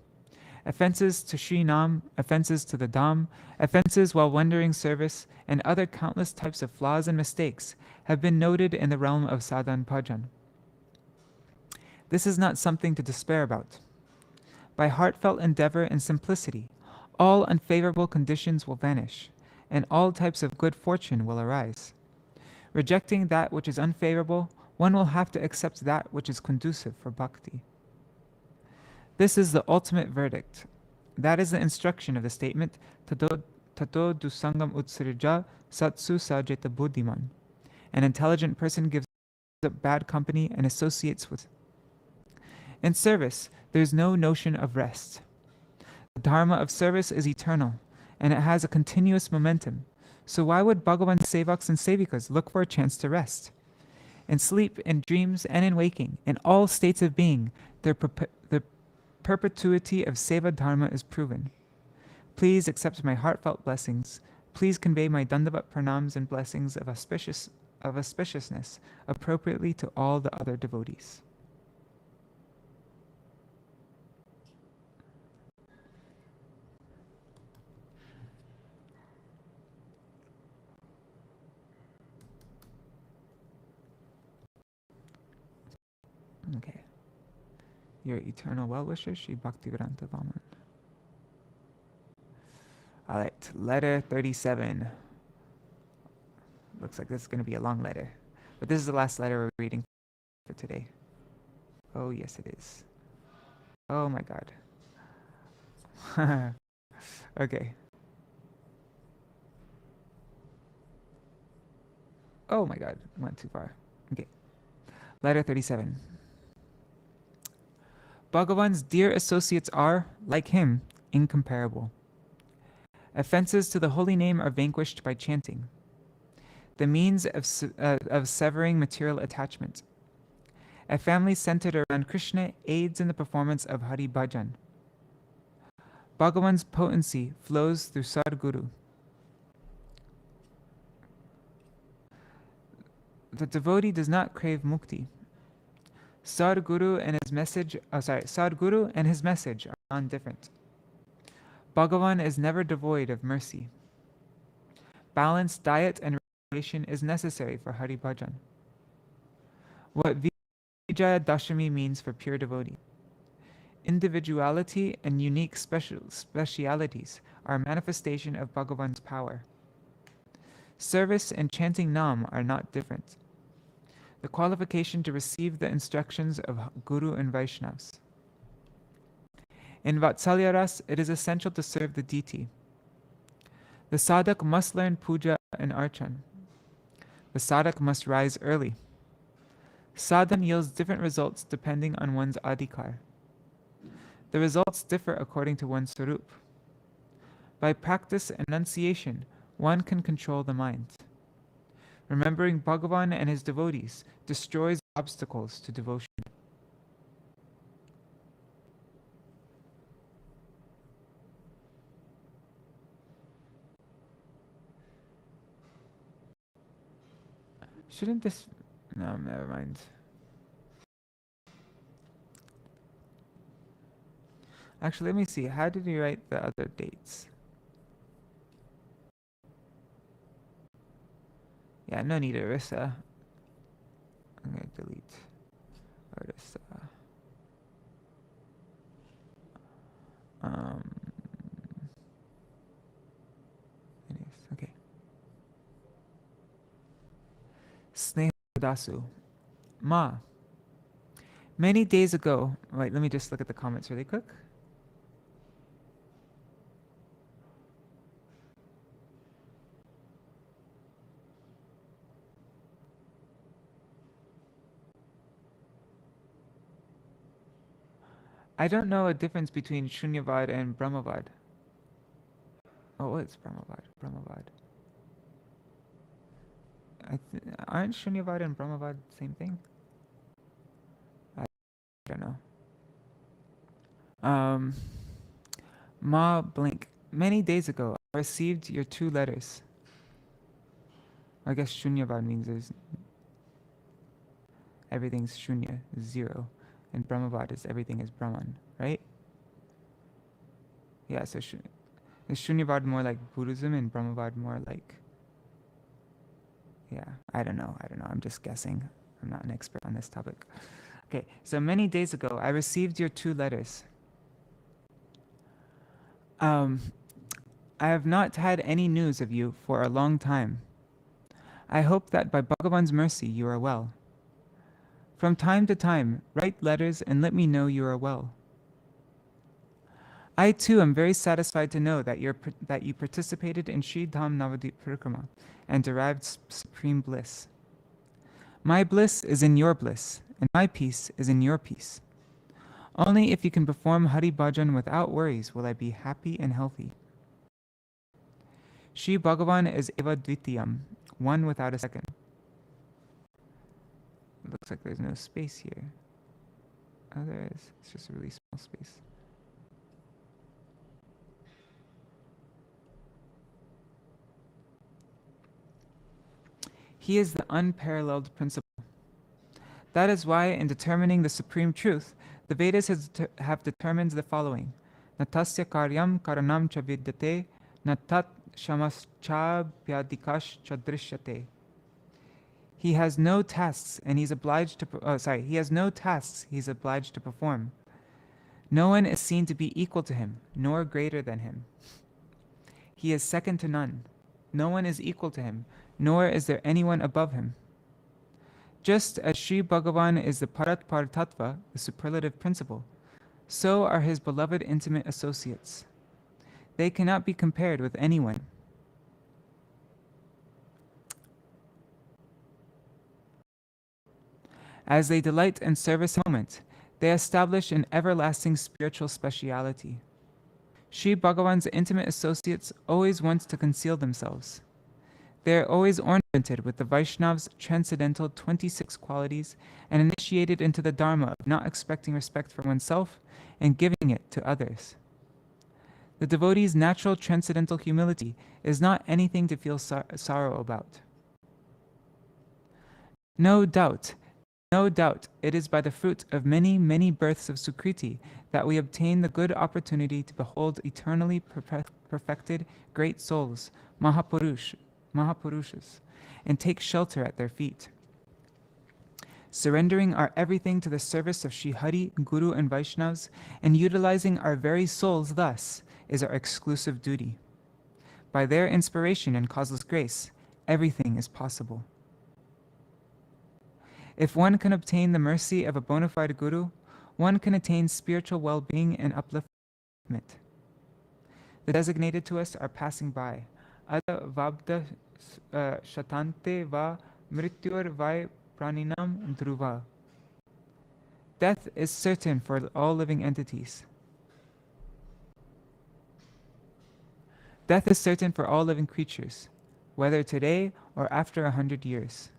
Offences to Sri Nam, offences to the Dham, offences while rendering service, and other countless types of flaws and mistakes have been noted in the realm of sadhan bhajan. This is not something to despair about. By heartfelt endeavor and simplicity, all unfavorable conditions will vanish, and all types of good fortune will arise. Rejecting that which is unfavorable, one will have to accept that which is conducive for bhakti. This is the ultimate verdict. That is the instruction of the statement, Tato dusangam utsirja satsu sajeta buddhiman. An intelligent person gives up bad company and associates with. In service, there is no notion of rest. The dharma of service is eternal, and it has a continuous momentum. So why would Bhagavan's sevaks and sevikas look for a chance to rest? In sleep, in dreams, and in waking, in all states of being, the perpetuity of seva-dharma is proven. Please accept my heartfelt blessings. Please convey my dandavat pranams and blessings of auspiciousness appropriately to all the other devotees. Okay. Your eternal well-wisher, Sri Bhaktivedānta Vāmana. All right, letter 37. Looks like this is going to be a long letter. But this is the last letter we're reading for today. Oh, yes, it is. Oh, my God. Okay. Oh, my God. Went too far. Okay. Letter 37. Bhagavan's dear associates are, like him, incomparable. Offences to the holy name are vanquished by chanting, the means of severing material attachment. A family centered around Krishna aids in the performance of hari-bhajana. Bhagavan's potency flows through Sadguru. The devotee does not crave mukti. Sadguru and his message are non-different. Bhagavan is never devoid of mercy. Balanced diet and recreation is necessary for hari-bhajan. What Vijaya Dashami means for pure devotee. Individuality and unique specialities are a manifestation of Bhagavan's power. Service and chanting Nam are not different. The qualification to receive the instructions of Guru and Vaishnavas. In Vatsalya Ras, it is essential to serve the deity. The sadhak must learn puja and archan. The sadhak must rise early. Sadhan yields different results depending on one's adhikar. The results differ according to one's sarup. By practice and enunciation, one can control the mind. Remembering Bhagavan and his devotees destroys obstacles to devotion. Shouldn't this... No, never mind. Actually, let me see. How did you write the other dates? Yeah, no need Arissa. I'm going to delete Arissa. Anyways, okay. Sneha Dasu. Ma. Many days ago, wait, let me just look at the comments really quick. I don't know a difference between Shunyavad and Brahmavad. Oh, what's Brahmavad? Brahmavad. Aren't Shunyavad and Brahmavad the same thing? I don't know. Ma Blink. Many days ago, I received your 2 letters. I guess Shunyavad means there's everything's Shunya, 0. And Brahmavad is everything is Brahman, right? Yeah, so is Shunyavad more like Buddhism and Brahmavad more like... Yeah, I don't know. I'm just guessing. I'm not an expert on this topic. Okay, so many days ago, I received your 2 letters. I have not had any news of you for a long time. I hope that by Bhagavan's mercy you are well. From time to time, write letters and let me know you are well. I too am very satisfied to know that you participated in Śrīdham Navadvip-parikrama and derived supreme bliss. My bliss is in your bliss, and my peace is in your peace. Only if you can perform hari-bhajana without worries will I be happy and healthy. Shri Bhagavan is eva dvitiyam, one without a second. It looks like there's no space here. Oh, there is. It's just a really small space. He is the unparalleled principle. That is why, in determining the supreme truth, the Vedas have determined the following: Natasya karyam karanam cha vidyate, natat shamascha pyadikash cha drishyate. He has no tasks, and he's obliged to. He has no tasks he's obliged to perform. No one is seen to be equal to him, nor greater than him. He is second to none. No one is equal to him, nor is there anyone above him. Just as Sri Bhagavan is the parat-par-tattva, the superlative principle, so are his beloved intimate associates. They cannot be compared with anyone. As they delight in service a moment, they establish an everlasting spiritual speciality. Sri Bhagavan's intimate associates always want to conceal themselves. They are always ornamented with the Vaishnav's transcendental 26 qualities and initiated into the Dharma of not expecting respect for oneself and giving it to others. The devotee's natural transcendental humility is not anything to feel sorrow about. No doubt, it is by the fruit of many, many births of Sukriti that we obtain the good opportunity to behold eternally perfected great souls, Mahapurushas, and take shelter at their feet. Surrendering our everything to the service of Shri Hari, Guru, and Vaishnavas, and utilizing our very souls thus, is our exclusive duty. By their inspiration and causeless grace, everything is possible. If one can obtain the mercy of a bona fide Guru, one can attain spiritual well-being and upliftment. The designated to us are passing by. Ada vabda shatante va mrityur vai praninam dhruva. Death is certain for all living entities. Death is certain for all living creatures, whether today or after 100 years.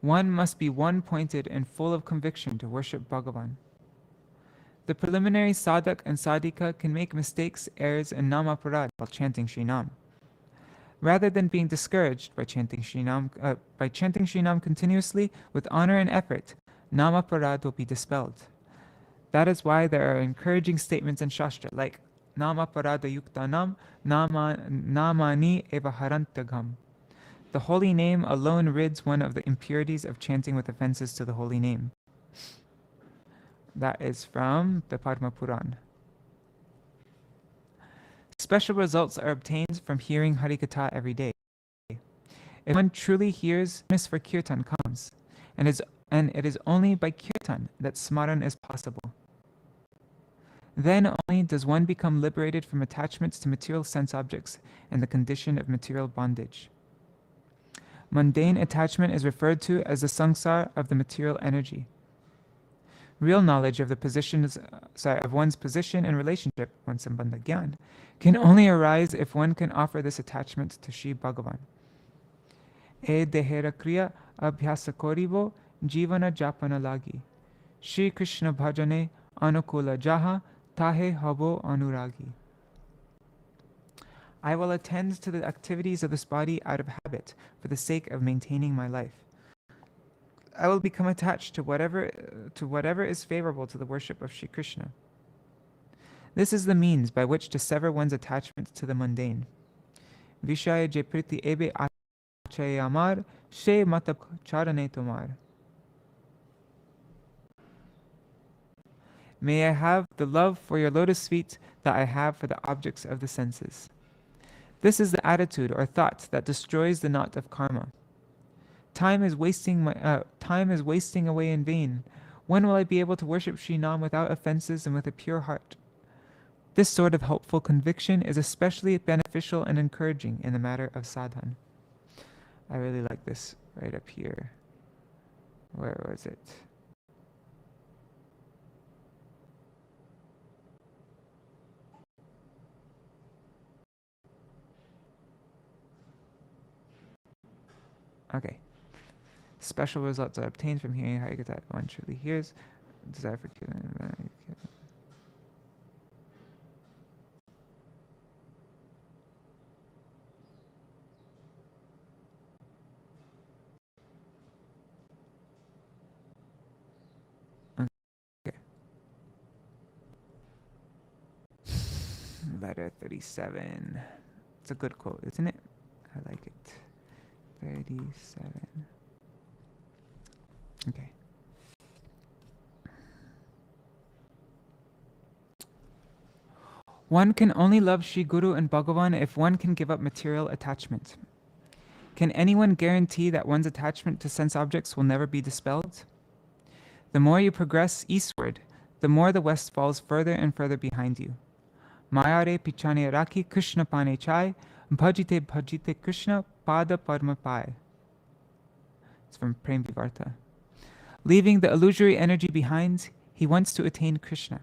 One must be one-pointed and full of conviction to worship Bhagavan. The preliminary sadhak and sadhika can make mistakes, errors, and nama-parad while chanting Śrīnam. Rather than being discouraged by chanting Śrīnam continuously with honor and effort, nama-parad will be dispelled. That is why there are encouraging statements in Shastra like nama-parada yuktanam namani eva harantagam. The holy name alone rids one of the impurities of chanting with offenses to the holy name. That is from the Padma Puran. Special results are obtained from hearing hari-katha every day. If one truly hears, goodness for kirtan comes, and it is only by kirtan that smaran is possible. Then only does one become liberated from attachments to material sense objects and the condition of material bondage. Mundane attachment is referred to as the sangsar of the material energy. Real knowledge of of one's position and relationship, one's sambandha gyan, can only arise if one can offer this attachment to Sri Bhagavan. E dehera kriya abhyasa koribo jivana japana lagi. Shri Krishna bhajane anukula jaha tahe habo anuragi. I will attend to the activities of this body out of habit for the sake of maintaining my life. I will become attached to whatever is favorable to the worship of Sri Krishna. This is the means by which to sever one's attachment to the mundane. Vishaya je priti ebe achaye amar, she mata charane tomar. May I have the love for your lotus feet that I have for the objects of the senses. This is the attitude or thought that destroys the knot of karma. Time is wasting away in vain. When will I be able to worship Sri Nam without offenses and with a pure heart? This sort of helpful conviction is especially beneficial and encouraging in the matter of sadhan. I really like this right up here. Where was it? Okay. Special results are obtained from hearing hari-katha. One truly hears, desire for killing. Okay. Letter 37. It's a good quote, isn't it? I like it. 37. Okay. One can only love Sri Guru and Bhagavan if one can give up material attachment. Can anyone guarantee that one's attachment to sense objects will never be dispelled? The more you progress eastward, the more the west falls further and further behind you. Mayare pichane raki Krishna pane chai, bhajite Krishna pada padma pai. It's from Prem Vivarta. Leaving the illusory energy behind, he wants to attain Krishna.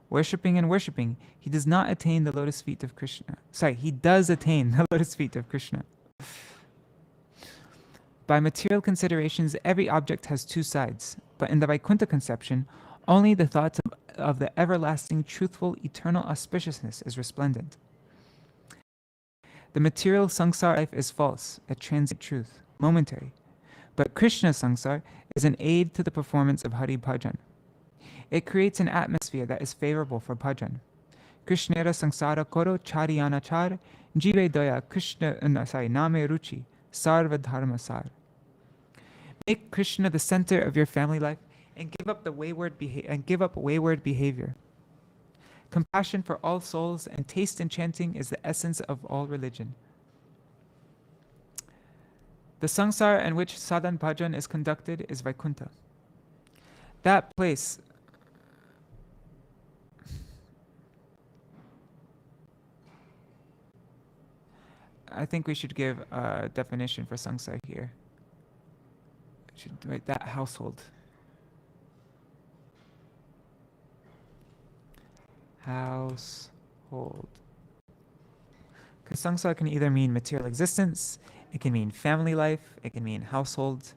Worshipping and worshipping, he does not attain the lotus feet of Krishna. He does attain the lotus feet of Krishna. By material considerations, every object has two sides, but in the Vaikuntha conception, only the thoughts of the everlasting, truthful, eternal auspiciousness is resplendent. The material sangsar life is false, a transient truth, momentary. But Krishna sangsar is an aid to the performance of hari-bhajana. It creates an atmosphere that is favorable for bhajan. Krishnera sangsara koro chariyana char, jive doya Krishna name ruchi, sarva-dharma sar. Make Krishna the center of your family life and give up wayward behavior. Compassion for all souls and taste in chanting is the essence of all religion. The sangsar in which sadhan bhajan is conducted is Vaikuntha. That place I think we should give a definition for sangsar here. I should write that household. Household. Because sangsar can either mean material existence, it can mean family life, it can mean household.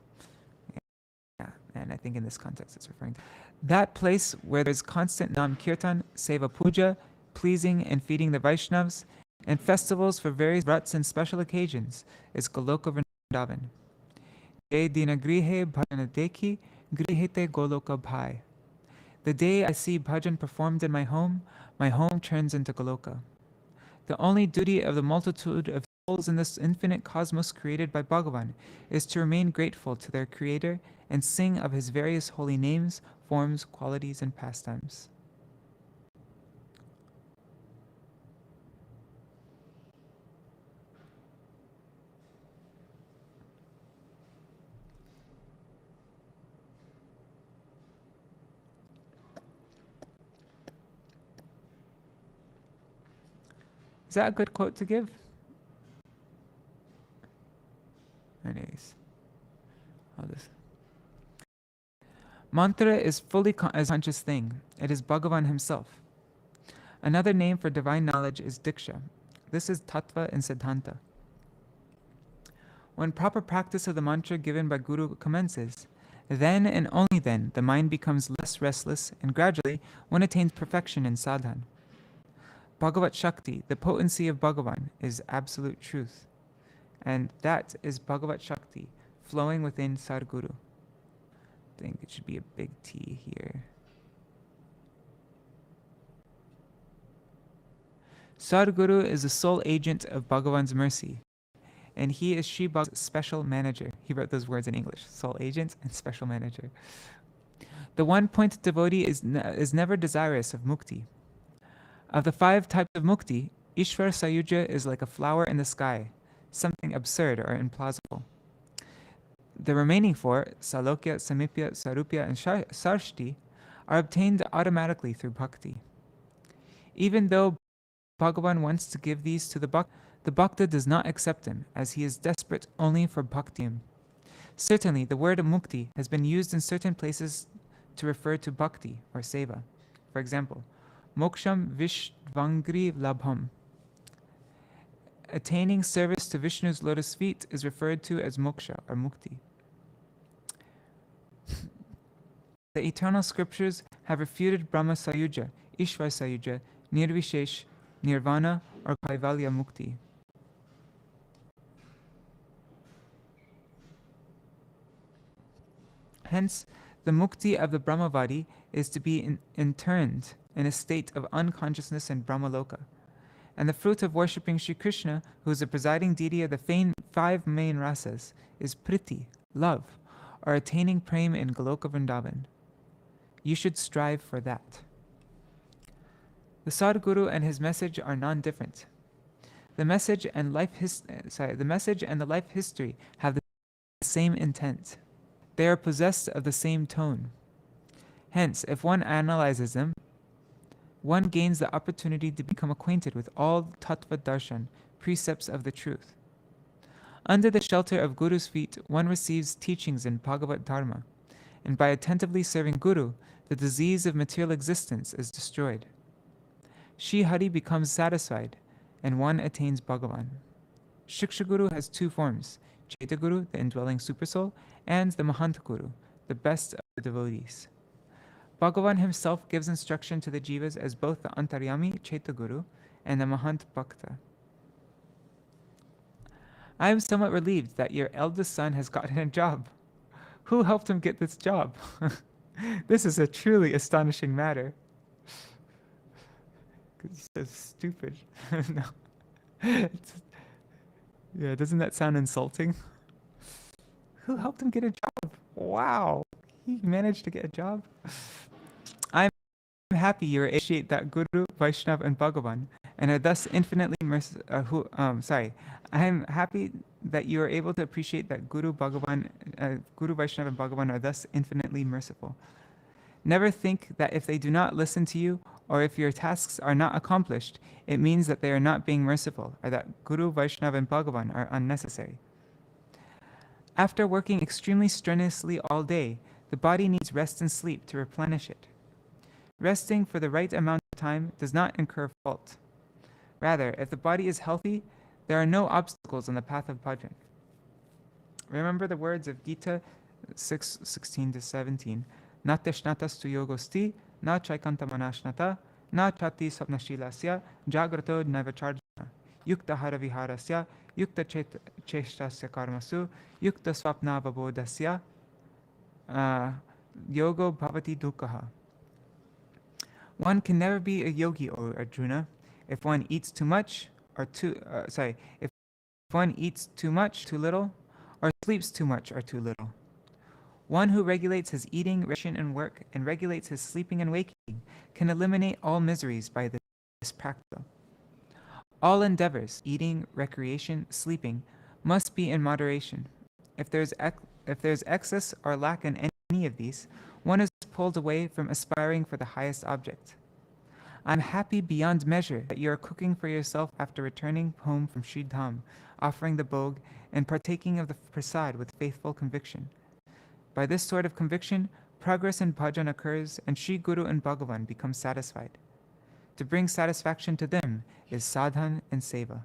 Yeah, and I think in this context it's referring to that place where there's constant Nam Kirtan, Seva Puja, pleasing and feeding the Vaishnavas, and festivals for various vrats and special occasions is Goloka Vrindavan. Je dina grihe bhajana dekhi, grihete Goloka bhai. The day I see bhajan performed in my home turns into Goloka. The only duty of the multitude of souls in this infinite cosmos created by Bhagavan is to remain grateful to their Creator and sing of His various holy names, forms, qualities, and pastimes. Is that a good quote to give? Anyways, all this. Mantra is fully a conscious thing. It is Bhagavan himself. Another name for divine knowledge is Diksha. This is Tattva and Siddhanta. When proper practice of the mantra given by Guru commences, then and only then the mind becomes less restless, and gradually one attains perfection in sadhan. Bhagavat Shakti, the potency of Bhagavan, is absolute truth. And that is Bhagavat Shakti, flowing within Sadguru. I think it should be a big T here. Sadguru is the sole agent of Bhagavan's mercy, and he is Sri Bhagava's special manager. He wrote those words in English, sole agent and special manager. The one-point devotee is never desirous of mukti. Of the 5 types of mukti, Ishvara Sayuja is like a flower in the sky, something absurd or implausible. The remaining 4, Salokya, Samipya, Sarupya, and Sarshti, are obtained automatically through bhakti. Even though Bhagavan wants to give these to the bhakta does not accept him, as he is desperate only for bhaktiam. Certainly, the word mukti has been used in certain places to refer to bhakti or seva. For example, moksham vishvangri labham. Attaining service to Vishnu's lotus feet is referred to as moksha or mukti. The eternal scriptures have refuted Brahma Sayuja, Ishvara Sayuja, Nirvishesh, Nirvana, or Kaivalya Mukti. Hence, the mukti of the Brahmavadi is to be interned in a state of unconsciousness in Brahmaloka. And the fruit of worshipping Sri Krishna, who is the presiding deity of the 5 main rasas, is priti, love, or attaining prema in Goloka Vrindavan. You should strive for that. The Sadguru and his message are non-different. The message and the life history have the same intent. They are possessed of the same tone. Hence, if one analyzes them, one gains the opportunity to become acquainted with all tattva darshan, precepts of the truth. Under the shelter of Guru's feet, one receives teachings in Bhagavat Dharma, and by attentively serving Guru, the disease of material existence is destroyed. Shri Hari becomes satisfied, and one attains Bhagavan. Shiksha Guru has 2 forms, Chaita Guru, the indwelling supersoul, and the Mahanta Guru, the best of the devotees. Bhagavan himself gives instruction to the jivas as both the Antaryami, Chaita Guru, and the Mahant Bhakta. I am somewhat relieved that your eldest son has gotten a job. Who helped him get this job? This is a truly astonishing matter. It's so stupid. No. Yeah, doesn't that sound insulting? Who helped him get a job? Wow, he managed to get a job. I'm happy you appreciate that Guru, Vaishnava, and Bhagavan, and are thus infinitely merciful. I'm happy that you are able to appreciate that Guru, Vaishnava, and Bhagavan are thus infinitely merciful. Never think that if they do not listen to you, or if your tasks are not accomplished, it means that they are not being merciful, or that Guru, Vaishnava, and Bhagavan are unnecessary. After working extremely strenuously all day, the body needs rest and sleep to replenish it. Resting for the right amount of time does not incur fault. Rather, if the body is healthy, there are no obstacles on the path of bhajan. Remember the words of Gita 6:16-17. Na teshnatas tu yogosti, na chaikanta manashnata, na chati sapnashilasya, jagrato navacharjana, yukta haraviharasya, yukta cheshtasya karmasu, yukta swapnavabodasya, yogo bhavati dukkha. One can never be a yogi, O Arjuna, if one eats too much, or if one eats too much, too little, or sleeps too much or too little. One who regulates his eating, recreation, and work, and regulates his sleeping and waking, can eliminate all miseries by this practice. All endeavors, eating, recreation, sleeping, must be in moderation. If there's excess or lack in any of these, one is pulled away from aspiring for the highest object. I'm happy beyond measure that you are cooking for yourself after returning home from Sri Dham, offering the bhog, and partaking of the prasad with faithful conviction. By this sort of conviction, progress in bhajan occurs, and Sri Guru and Bhagavan become satisfied. To bring satisfaction to them is sadhan and seva.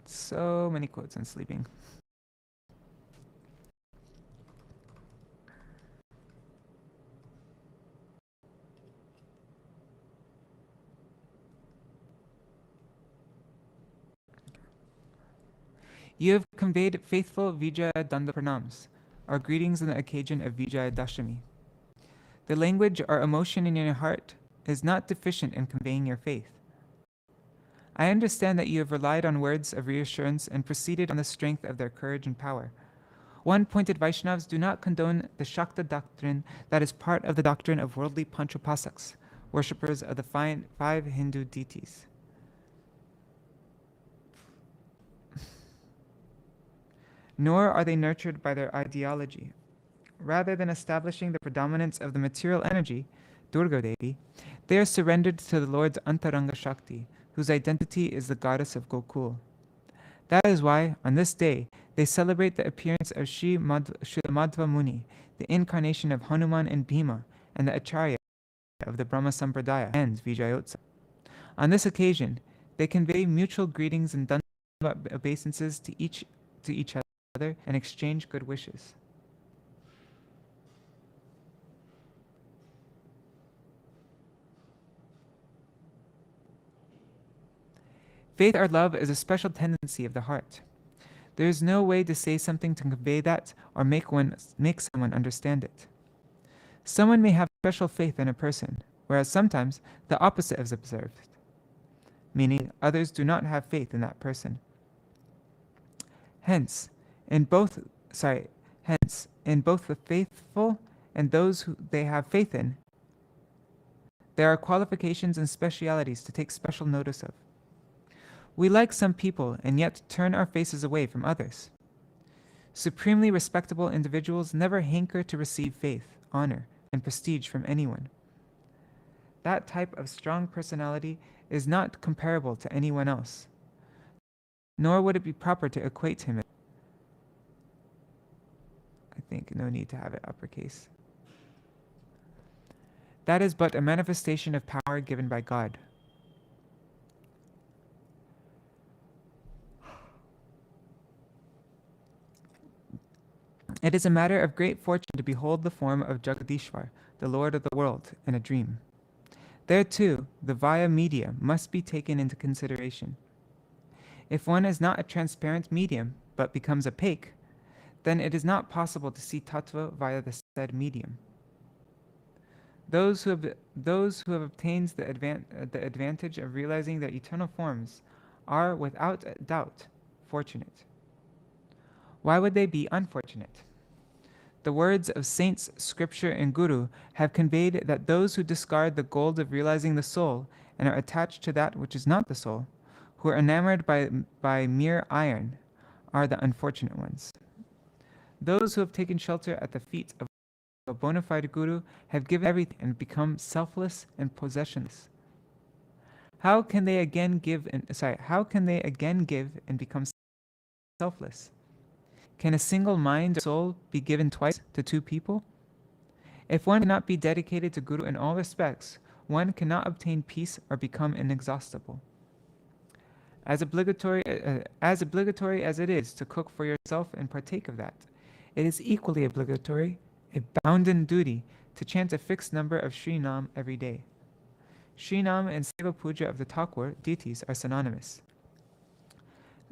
So many quotes on sleeping. You have conveyed faithful Vijaya Danda Pranams, our greetings on the occasion of Vijaya Dashami. The language or emotion in your heart is not deficient in conveying your faith. I understand that you have relied on words of reassurance and proceeded on the strength of their courage and power. One-pointed Vaishnavas do not condone the Shakta doctrine that is part of the doctrine of worldly Panchopasaks, worshippers of the five Hindu deities. Nor are they nurtured by their ideology. Rather than establishing the predominance of the material energy, Durga Devi, they are surrendered to the Lord's Antaranga Shakti, whose identity is the goddess of Gokul. That is why, on this day, they celebrate the appearance of Srila Madhva Muni, the incarnation of Hanuman and Bhima, and the Acharya of the Brahma Sampradaya and Vijayotsa. On this occasion, they convey mutual greetings and dhanava obeisances to each other and exchange good wishes. Faith or love is a special tendency of the heart. There is no way to say something to convey that or make someone understand it. Someone may have special faith in a person, whereas sometimes the opposite is observed, meaning others do not have faith in that person. Hence, in both the faithful and those who they have faith in, there are qualifications and specialities to take special notice of. We like some people and yet turn our faces away from others. Supremely respectable individuals never hanker to receive faith, honor, and prestige from anyone. That type of strong personality is not comparable to anyone else, nor would it be proper to equate him. I think no need to have it uppercase. That is but a manifestation of power given by God. It is a matter of great fortune to behold the form of Jagadishwar, the Lord of the world, in a dream. There too, the via media must be taken into consideration. If one is not a transparent medium, but becomes opaque, then it is not possible to see tattva via the said medium. Those who have obtained the advantage of realizing their eternal forms are, without doubt, fortunate. Why would they be unfortunate? The words of saints, scripture, and guru have conveyed that those who discard the gold of realizing the soul and are attached to that which is not the soul, who are enamored by mere iron, are the unfortunate ones. Those who have taken shelter at the feet of a bona fide guru have given everything and become selfless and possessionless. How can they again give and become selfless? Can a single mind or soul be given twice to two people? If one cannot be dedicated to Guru in all respects, one cannot obtain peace or become inexhaustible. As obligatory as it is to cook for yourself and partake of that, it is equally obligatory, a bounden duty, to chant a fixed number of Śrīnam every day. Śrīnam and Seva Puja of the Thakur deities are synonymous.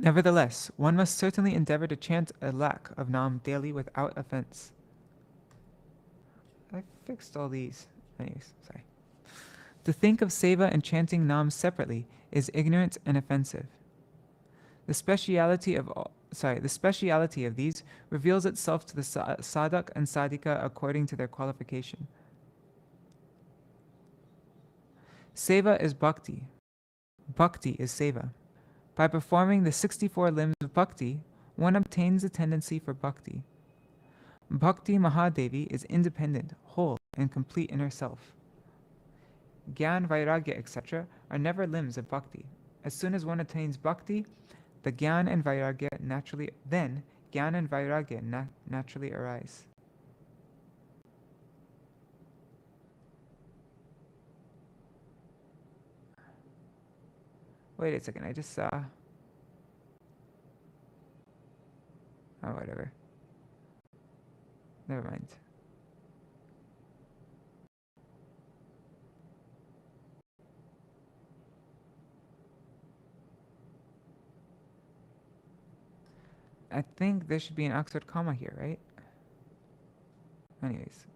Nevertheless, one must certainly endeavor to chant a lakh of Nam daily without offense. I fixed all these. Anyways, sorry. To think of seva and chanting Nam separately is ignorant and offensive. The speciality of these reveals itself to the sadhak and sadhika according to their qualification. Seva is bhakti. Bhakti is seva. By performing the 64 limbs of bhakti, one obtains a tendency for bhakti. Bhakti Mahadevi is independent, whole, and complete in herself. Gyan, Vairagya, etc. are never limbs of bhakti. As soon as one attains bhakti, the Gyan and Vairagya naturally arise. Wait a second, I just saw... Oh, whatever. Never mind. I think there should be an Oxford comma here, right? Anyways.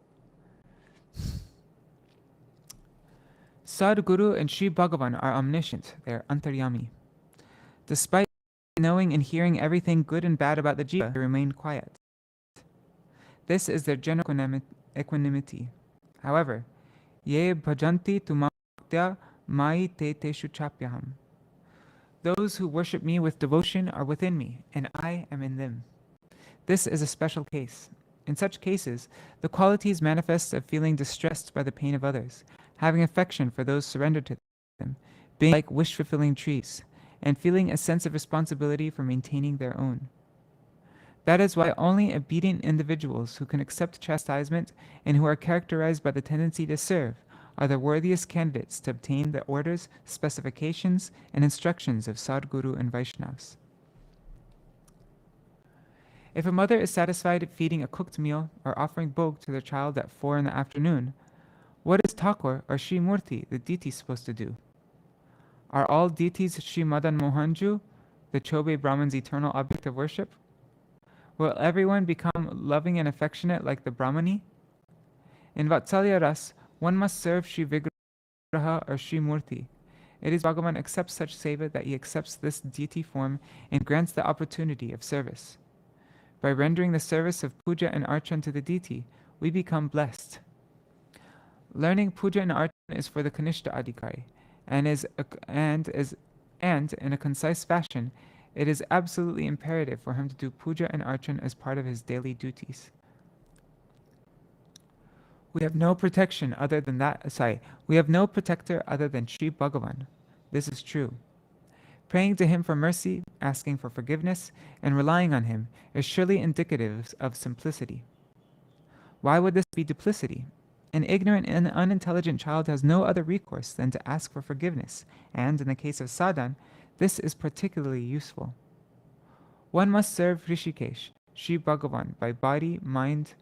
Sadhguru and Sri Bhagavan are omniscient. They are antaryami. Despite knowing and hearing everything good and bad about the jiva, they remain quiet. This is their general equanimity. However, ye bhajanti tu bhaktya mai te teshu chapyaham. Those who worship me with devotion are within me, and I am in them. This is a special case. In such cases, the qualities manifest of feeling distressed by the pain of others, having affection for those surrendered to them, being like wish-fulfilling trees, and feeling a sense of responsibility for maintaining their own. That is why only obedient individuals who can accept chastisement and who are characterized by the tendency to serve are the worthiest candidates to obtain the orders, specifications, and instructions of Sadhguru and Vaishnavas. If a mother is satisfied feeding a cooked meal or offering bhog to their child at 4 in the afternoon, what is Thakur or Sri Murti, the deity, supposed to do? Are all deities Sri Madan Mohanju, the Chobe Brahman's eternal object of worship? Will everyone become loving and affectionate like the Brahmani? In Vatsalya Ras, one must serve Sri Vigraha or Sri Murti. It is Bhagavan accepts such seva that he accepts this deity form and grants the opportunity of service. By rendering the service of puja and archan to the deity, we become blessed. Learning puja and archan is for the Kanishta Adhikari, and in a concise fashion, it is absolutely imperative for him to do puja and archan as part of his daily duties. We have no protection other than we have no protector other than Sri Bhagavan. This is true. Praying to him for mercy, asking for forgiveness, and relying on him is surely indicative of simplicity. Why would this be duplicity? An ignorant and unintelligent child has no other recourse than to ask for forgiveness, and in the case of sadhan, this is particularly useful. One must serve Rishikesh, Sri Bhagavan, by body, mind,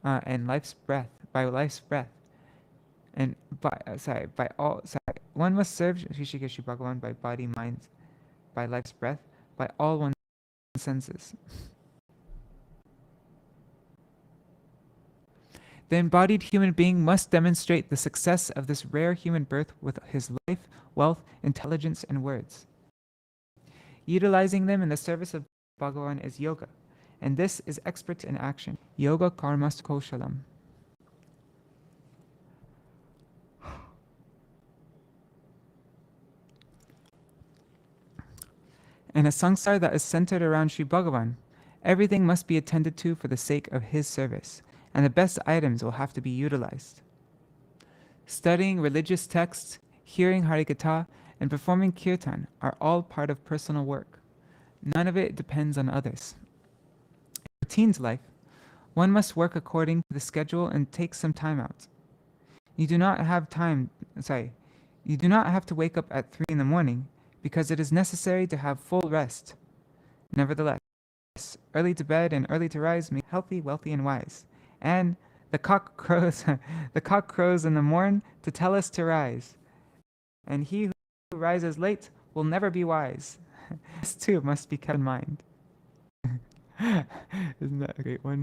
and life's breath, and one must serve Rishikesh, Sri Bhagavan, by body, mind, by life's breath, by all one's senses. The embodied human being must demonstrate the success of this rare human birth with his life, wealth, intelligence, and words. Utilizing them in the service of Bhagavan is yoga, and this is expert in action. Yoga karmas koshalam. In a sangsar that is centered around Sri Bhagavan, everything must be attended to for the sake of his service, and the best items will have to be utilized. Studying religious texts, hearing hari-katha, and performing kirtan are all part of personal work. None of it depends on others. In routine's life, one must work according to the schedule and take some time out. You do not have to wake up at 3 in the morning because it is necessary to have full rest. Nevertheless, early to bed and early to rise make healthy, wealthy, and wise. And the cock crows in the morn to tell us to rise. And he who rises late will never be wise. This too must be kept in mind. Isn't that a great one?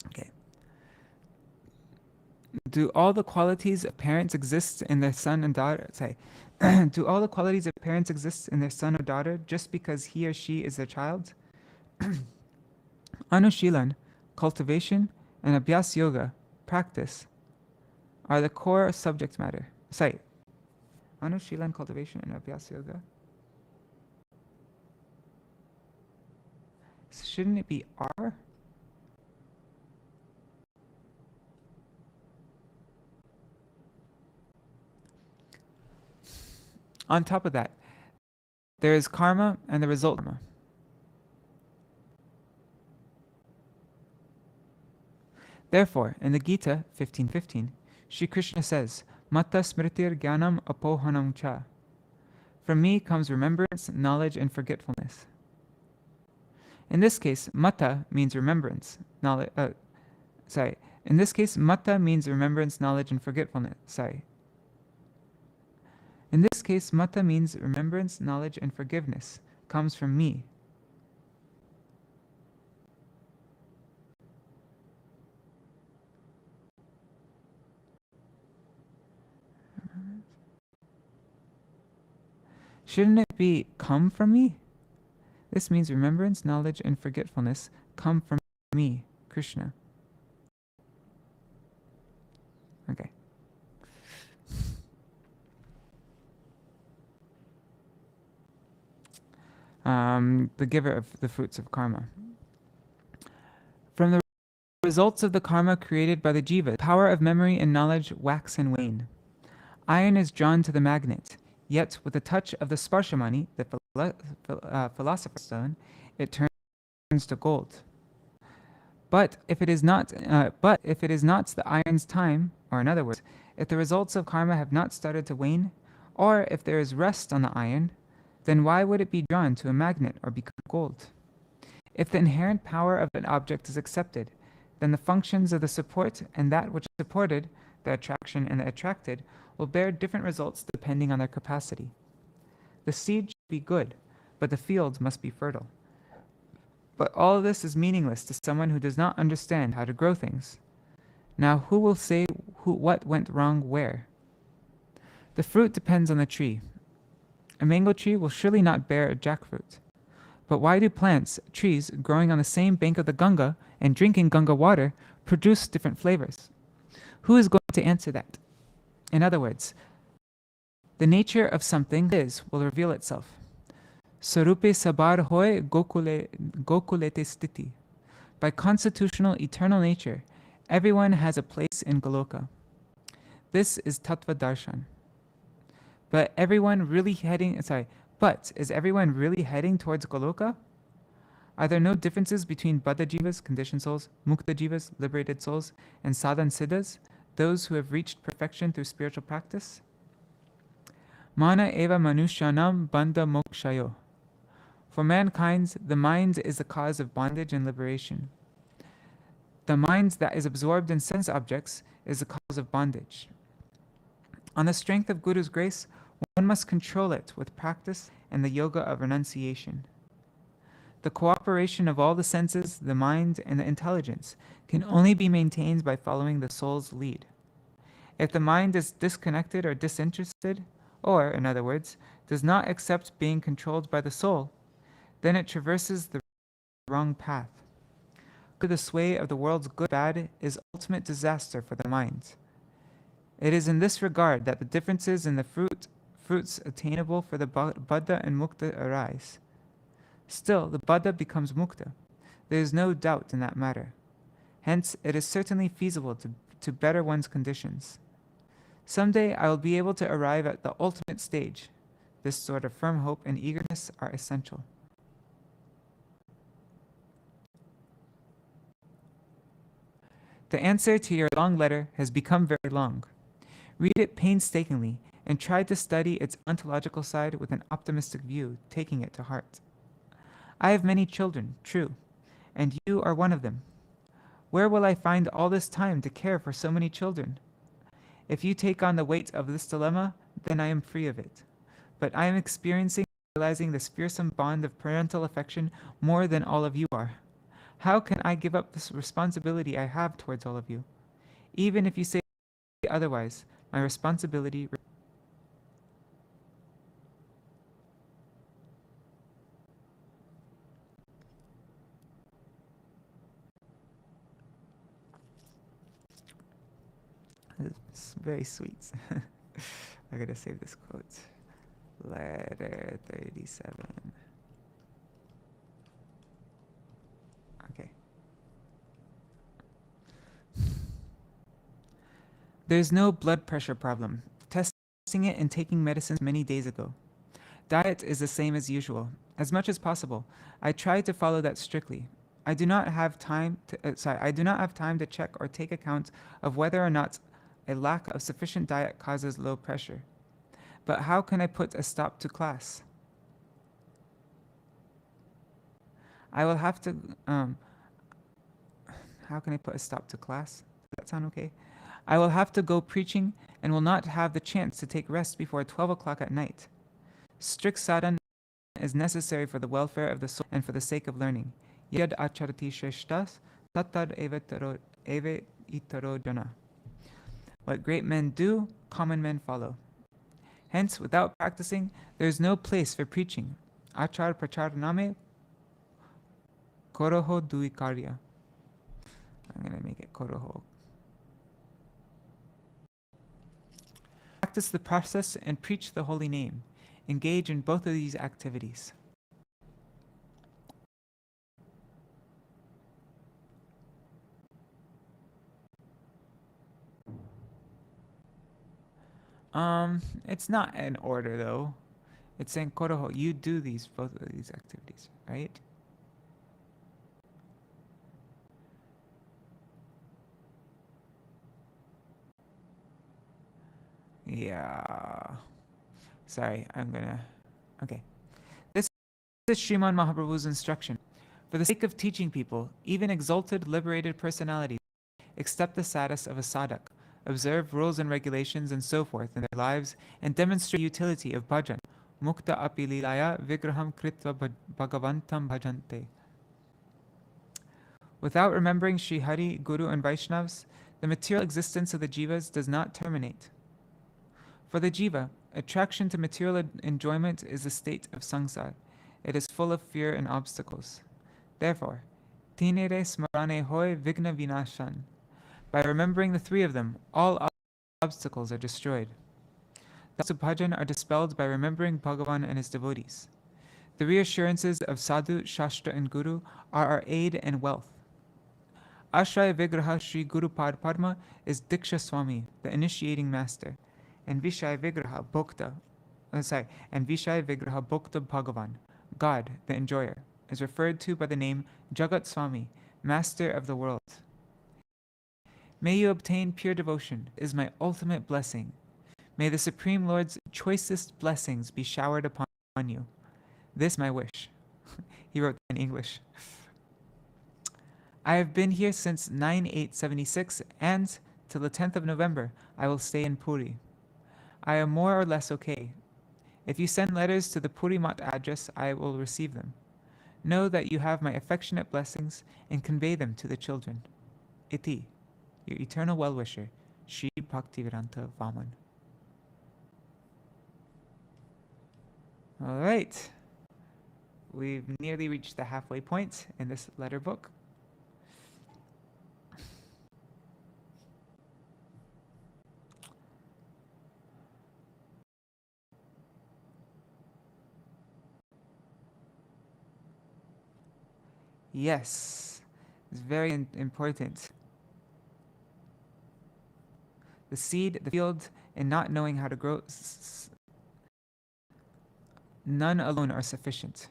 Okay. Do all the qualities of parents exist in their son and daughter? Say, do all the qualities of parents exist in their son or daughter just because he or she is their child? Anushilan, cultivation, and abhyas yoga, practice, are the core subject matter. Say, Anushilan, cultivation, and abhyas yoga. Shouldn't it be R? On top of that, there is karma and the result of karma. Therefore, in the Gita 15:15, Sri Krishna says, Mata smritir jnanam apohanam cha. From me comes remembrance, knowledge, and forgetfulness. In this case, mata means remembrance, knowledge. In this case, mata means remembrance, knowledge, and forgetfulness. In this case, mata means remembrance, knowledge, and forgiveness comes from me. Shouldn't it be come from me? This means remembrance, knowledge, and forgetfulness come from me, Krishna. Okay. The giver of the fruits of karma. From the results of the karma created by the jiva, the power of memory and knowledge wax and wane. Iron is drawn to the magnet, yet with the touch of the sparshamani, the philosopher's stone, it turns to gold. But if it is not the iron's time, or in other words, if the results of karma have not started to wane, or if there is rust on the iron, then why would it be drawn to a magnet or become gold? If the inherent power of an object is accepted, then the functions of the support and that which is supported, the attraction and the attracted, will bear different results depending on their capacity. The seed should be good, but the field must be fertile. But all this is meaningless to someone who does not understand how to grow things. Now, who will say what went wrong where? The fruit depends on the tree. A mango tree will surely not bear a jackfruit. But why do trees growing on the same bank of the Ganga and drinking Ganga water produce different flavors? Who is going to answer that? In other words, the nature of something will reveal itself. Sarupe sabar hoy gokulete stiti. By constitutional eternal nature, everyone has a place in Goloka. This is Tattva Darshan. But is everyone really heading towards Goloka? Are there no differences between Baddha jivas, conditioned souls, Mukta jivas, liberated souls, and Sadhan siddhas, those who have reached perfection through spiritual practice? Mana eva manushyanam bandha mokshayo. For mankind, the mind is the cause of bondage and liberation. The mind that is absorbed in sense objects is the cause of bondage. On the strength of Guru's grace, one must control it with practice and the yoga of renunciation. The cooperation of all the senses, the mind, and the intelligence can only be maintained by following the soul's lead. If the mind is disconnected or disinterested, or, in other words, does not accept being controlled by the soul, then it traverses the wrong path. The sway of the world's good bad is ultimate disaster for the mind. It is in this regard that the differences in the fruits attainable for the Baddha and Mukta arise. Still, the Baddha becomes Mukta. There is no doubt in that matter. Hence, it is certainly feasible to better one's conditions. Someday I will be able to arrive at the ultimate stage. This sort of firm hope and eagerness are essential. The answer to your long letter has become very long. Read it painstakingly and try to study its ontological side with an optimistic view, taking it to heart. I have many children, true, and you are one of them. Where will I find all this time to care for so many children? If you take on the weight of this dilemma, then I am free of it. But I am experiencing and realizing this fearsome bond of parental affection more than all of you are. How can I give up this responsibility I have towards all of you? Even if you say otherwise, my responsibility. It's very sweet. I gotta save this quote. Letter 37. Okay. There's no blood pressure problem. Testing it and taking medicines many days ago. Diet is the same as usual. As much as possible, I try to follow that strictly. I do not have time to check or take account of whether or not a lack of sufficient diet causes low pressure. But how can I put a stop to class? I will have to, how can I put a stop to class? Does that sound okay? I will have to go preaching and will not have the chance to take rest before 12 o'clock at night. Strict sadhana is necessary for the welfare of the soul and for the sake of learning. Yad acharati shreshtas, tattad eve itaro jana. What great men do, common men follow. Hence, without practicing, there is no place for preaching. Achar prachar name koroho duikarya. I'm going to make it koroho. Practice the process and preach the holy name. Engage in both of these activities. It's not in order though. It's saying koroho, you do both of these activities, right? Yeah. Sorry, okay. This is Śrīmad Mahaprabhu's instruction. For the sake of teaching people, even exalted, liberated personalities accept the status of a sadhak, observe rules and regulations and so forth in their lives, and demonstrate the utility of bhajan. Mukta api lilaya vigraham kritva bhagavantam bhajante. Without remembering Sri Hari, Guru, and Vaishnavas, the material existence of the jivas does not terminate. For the jiva, attraction to material enjoyment is the state of samsara. It is full of fear and obstacles. Therefore, tinere smarane hoy vigna vinashan. By remembering the three of them, all obstacles are destroyed. The bhajan are dispelled by remembering Bhagavan and his devotees. The reassurances of sadhu, shastra, and guru are our aid and wealth. Ashraya Vigraha Sri Guru Padma is Diksha Swami, the initiating master, and Vishaya Vigraha Bhokta Bhagavan, God, the enjoyer, is referred to by the name Jagat Swami, master of the world. May you obtain pure devotion, is my ultimate blessing. May the Supreme Lord's choicest blessings be showered upon you. This my wish. He wrote in English. I have been here since 9/8/76, and till the 10th of November, I will stay in Puri. I am more or less okay. If you send letters to the Puri Mat address, I will receive them. Know that you have my affectionate blessings and convey them to the children. Iti, your eternal well-wisher, Sri Bhaktivedānta Vāmana. All right. We've nearly reached the halfway point in this letter book. Yes, it's very important. The seed, the field, and not knowing how to grow, none alone are sufficient.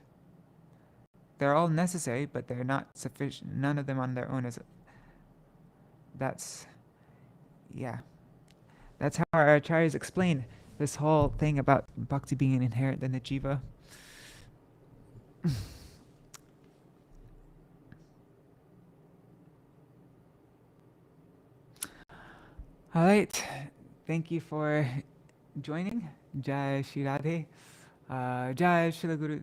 They're all necessary, but they're not sufficient. None of them on their own is. That's how our acharyas explain this whole thing about bhakti being inherent in the jiva. All right. Thank you for joining. Jai Shri Radhe. Jai Shri Guru,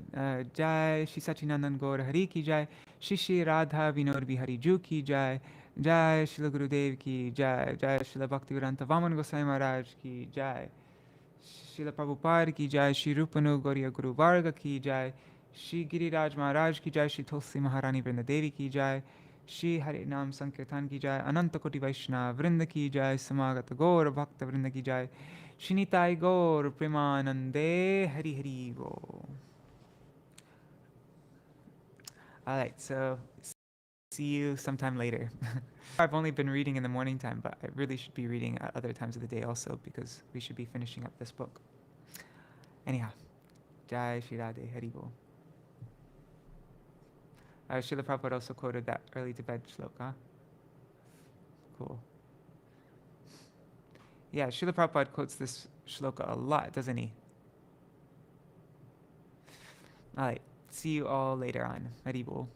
Jai Shri Sachinandan Gaur Hari ki Jai. Shri Shri Radha Vinod Bihari Ju ki Jai. Jai Shri Guru Dev ki Jai. Jai Shri Bhaktivedānta Vāmana Gosvāmī Māhārāja ki Jai. Shri Prabhupada ki Jai. Shri Rupanu Gauriya Guru Varga ki Jai. Shri Giriraj Maharaj ki Jai. Shri Tulasi Maharani Vrinda Devi ki Jai. Shri Hari Nam Sankirtan ki Jai. Ananta Koti Vaishnava Vrinda ki Jai. Samagata Gaur Bhakta Vrinda ki Jai. Shinitai Gaur Premanande Hari Hari Go. Alright, so see you sometime later. I've only been reading in the morning time, but I really should be reading at other times of the day also because we should be finishing up this book. Anyhow, Jai Shri Radhe Hari Go. Srila Prabhupada also quoted that early to bed shloka. Cool. Yeah, Srila Prabhupada quotes this shloka a lot, doesn't he? Alright, see you all later on. Hari Bol.